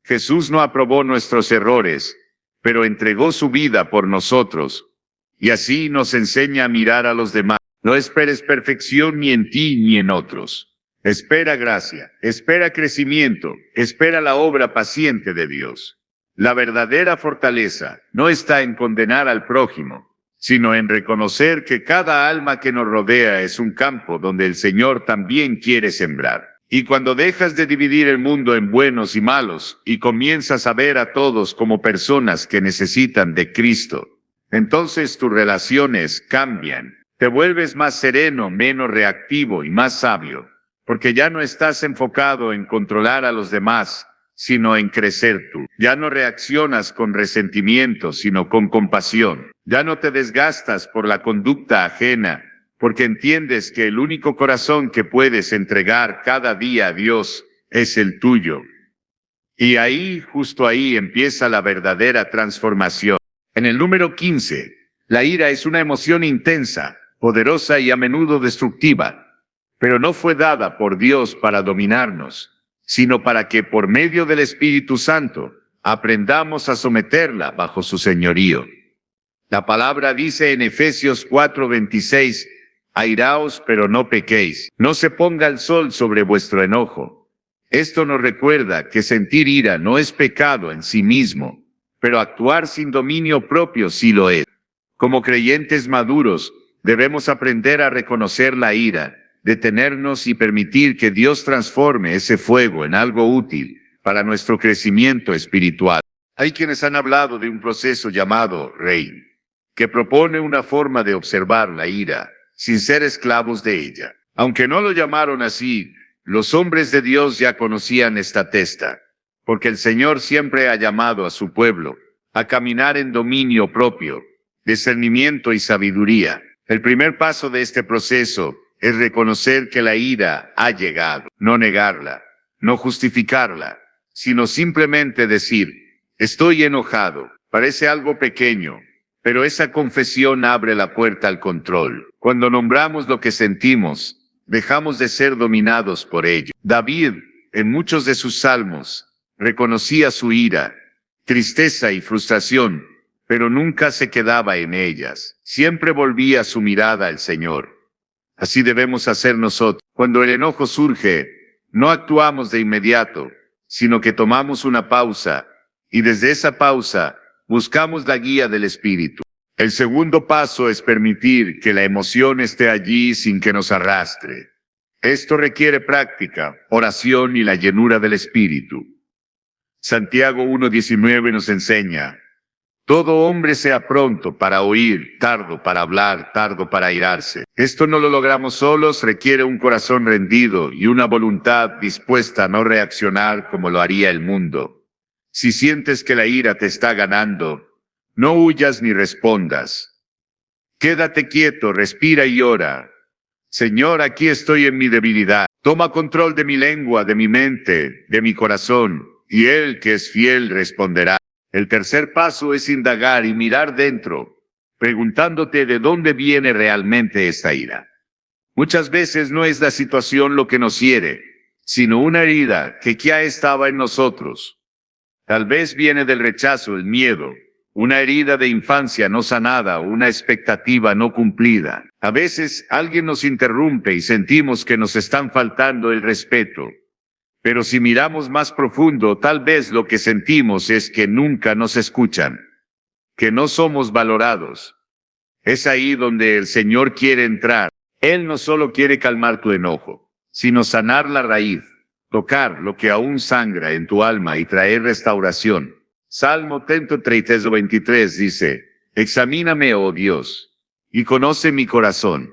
Jesús no aprobó nuestros errores, pero entregó su vida por nosotros, y así nos enseña a mirar a los demás. No esperes perfección ni en ti ni en otros. Espera gracia, espera crecimiento, espera la obra paciente de Dios. La verdadera fortaleza no está en condenar al prójimo, sino en reconocer que cada alma que nos rodea es un campo donde el Señor también quiere sembrar. Y cuando dejas de dividir el mundo en buenos y malos y comienzas a ver a todos como personas que necesitan de Cristo, entonces tus relaciones cambian. Te vuelves más sereno, menos reactivo y más sabio, porque ya no estás enfocado en controlar a los demás, sino en crecer tú. Ya no reaccionas con resentimiento, sino con compasión. Ya no te desgastas por la conducta ajena, porque entiendes que el único corazón que puedes entregar cada día a Dios es el tuyo. Y ahí, justo ahí, empieza la verdadera transformación. En el número 15, la ira es una emoción intensa, poderosa y a menudo destructiva, pero no fue dada por Dios para dominarnos, sino para que por medio del Espíritu Santo aprendamos a someterla bajo su señorío. La palabra dice en Efesios 4:26, airaos pero no pequéis, no se ponga el sol sobre vuestro enojo. Esto nos recuerda que sentir ira no es pecado en sí mismo, pero actuar sin dominio propio sí lo es. Como creyentes maduros, debemos aprender a reconocer la ira, detenernos y permitir que Dios transforme ese fuego en algo útil para nuestro crecimiento espiritual. Hay quienes han hablado de un proceso llamado rein, que propone una forma de observar la ira, sin ser esclavos de ella. Aunque no lo llamaron así, los hombres de Dios ya conocían esta testa, porque el Señor siempre ha llamado a su pueblo a caminar en dominio propio, discernimiento y sabiduría. El primer paso de este proceso es reconocer que la ira ha llegado, no negarla, no justificarla, sino simplemente decir, estoy enojado. Parece algo pequeño, pero esa confesión abre la puerta al control. Cuando nombramos lo que sentimos, dejamos de ser dominados por ello. David, en muchos de sus salmos, reconocía su ira, tristeza y frustración, pero nunca se quedaba en ellas. Siempre volvía su mirada al Señor. Así debemos hacer nosotros. Cuando el enojo surge, no actuamos de inmediato, sino que tomamos una pausa, y desde esa pausa, buscamos la guía del Espíritu. El segundo paso es permitir que la emoción esté allí sin que nos arrastre. Esto requiere práctica, oración y la llenura del Espíritu. Santiago 1:19 nos enseña, todo hombre sea pronto para oír, tardo para hablar, tardo para airarse. Esto no lo logramos solos, requiere un corazón rendido y una voluntad dispuesta a no reaccionar como lo haría el mundo. Si sientes que la ira te está ganando, no huyas ni respondas. Quédate quieto, respira y ora. Señor, aquí estoy en mi debilidad. Toma control de mi lengua, de mi mente, de mi corazón, y Él que es fiel responderá. El tercer paso es indagar y mirar dentro, preguntándote de dónde viene realmente esta ira. Muchas veces no es la situación lo que nos hiere, sino una herida que ya estaba en nosotros. Tal vez viene del rechazo, el miedo, una herida de infancia no sanada, una expectativa no cumplida. A veces alguien nos interrumpe y sentimos que nos están faltando el respeto. Pero si miramos más profundo, tal vez lo que sentimos es que nunca nos escuchan, que no somos valorados. Es ahí donde el Señor quiere entrar. Él no solo quiere calmar tu enojo, sino sanar la raíz, tocar lo que aún sangra en tu alma y traer restauración. Salmo 133:23 dice, examíname, oh Dios, y conoce mi corazón.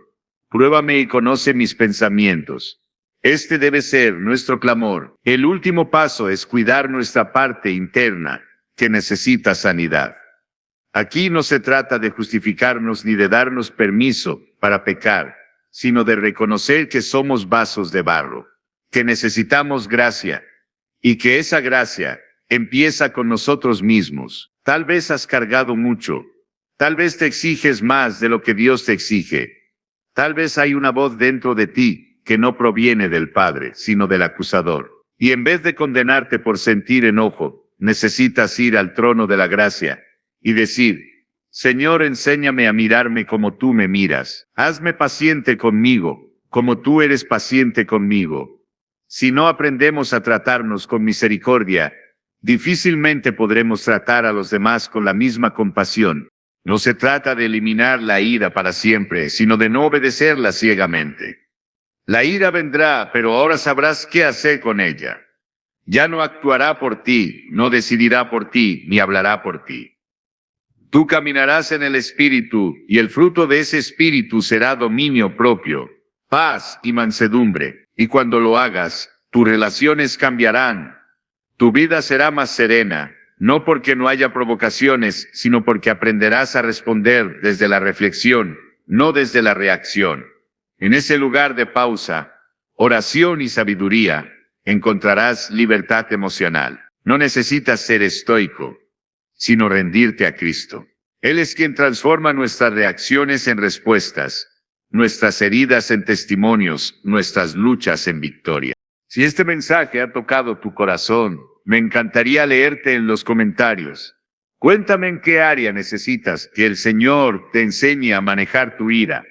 Pruébame y conoce mis pensamientos. Este debe ser nuestro clamor. El último paso es cuidar nuestra parte interna, que necesita sanidad. Aquí no se trata de justificarnos ni de darnos permiso para pecar, sino de reconocer que somos vasos de barro, que necesitamos gracia, y que esa gracia empieza con nosotros mismos. Tal vez has cargado mucho, tal vez te exiges más de lo que Dios te exige. Tal vez hay una voz dentro de ti que no proviene del Padre, sino del acusador. Y en vez de condenarte por sentir enojo, necesitas ir al trono de la gracia y decir, Señor, enséñame a mirarme como tú me miras. Hazme paciente conmigo, como tú eres paciente conmigo. Si no aprendemos a tratarnos con misericordia, difícilmente podremos tratar a los demás con la misma compasión. No se trata de eliminar la ira para siempre, sino de no obedecerla ciegamente. La ira vendrá, pero ahora sabrás qué hacer con ella. Ya no actuará por ti, no decidirá por ti, ni hablará por ti. Tú caminarás en el Espíritu, y el fruto de ese Espíritu será dominio propio, paz y mansedumbre. Y cuando lo hagas, tus relaciones cambiarán. Tu vida será más serena, no porque no haya provocaciones, sino porque aprenderás a responder desde la reflexión, no desde la reacción. En ese lugar de pausa, oración y sabiduría, encontrarás libertad emocional. No necesitas ser estoico, sino rendirte a Cristo. Él es quien transforma nuestras reacciones en respuestas, nuestras heridas en testimonios, nuestras luchas en victoria. Si este mensaje ha tocado tu corazón, me encantaría leerte en los comentarios. Cuéntame en qué área necesitas que el Señor te enseñe a manejar tu ira.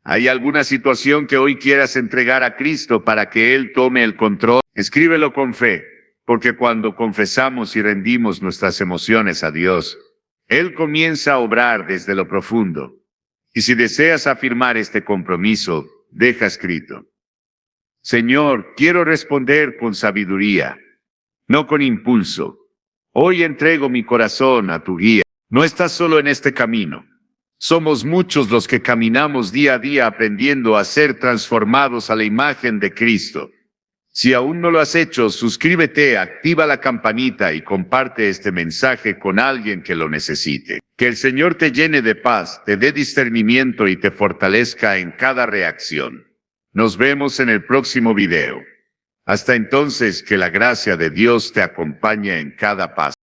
¿Hay alguna situación que hoy quieras entregar a Cristo para que Él tome el control? Escríbelo con fe, porque cuando confesamos y rendimos nuestras emociones a Dios, Él comienza a obrar desde lo profundo. Y si deseas afirmar este compromiso, deja escrito: Señor, quiero responder con sabiduría, no con impulso. Hoy entrego mi corazón a tu guía. No estás solo en este camino. Somos muchos los que caminamos día a día aprendiendo a ser transformados a la imagen de Cristo. Si aún no lo has hecho, suscríbete, activa la campanita y comparte este mensaje con alguien que lo necesite. Que el Señor te llene de paz, te dé discernimiento y te fortalezca en cada reacción. Nos vemos en el próximo video. Hasta entonces, que la gracia de Dios te acompañe en cada paso.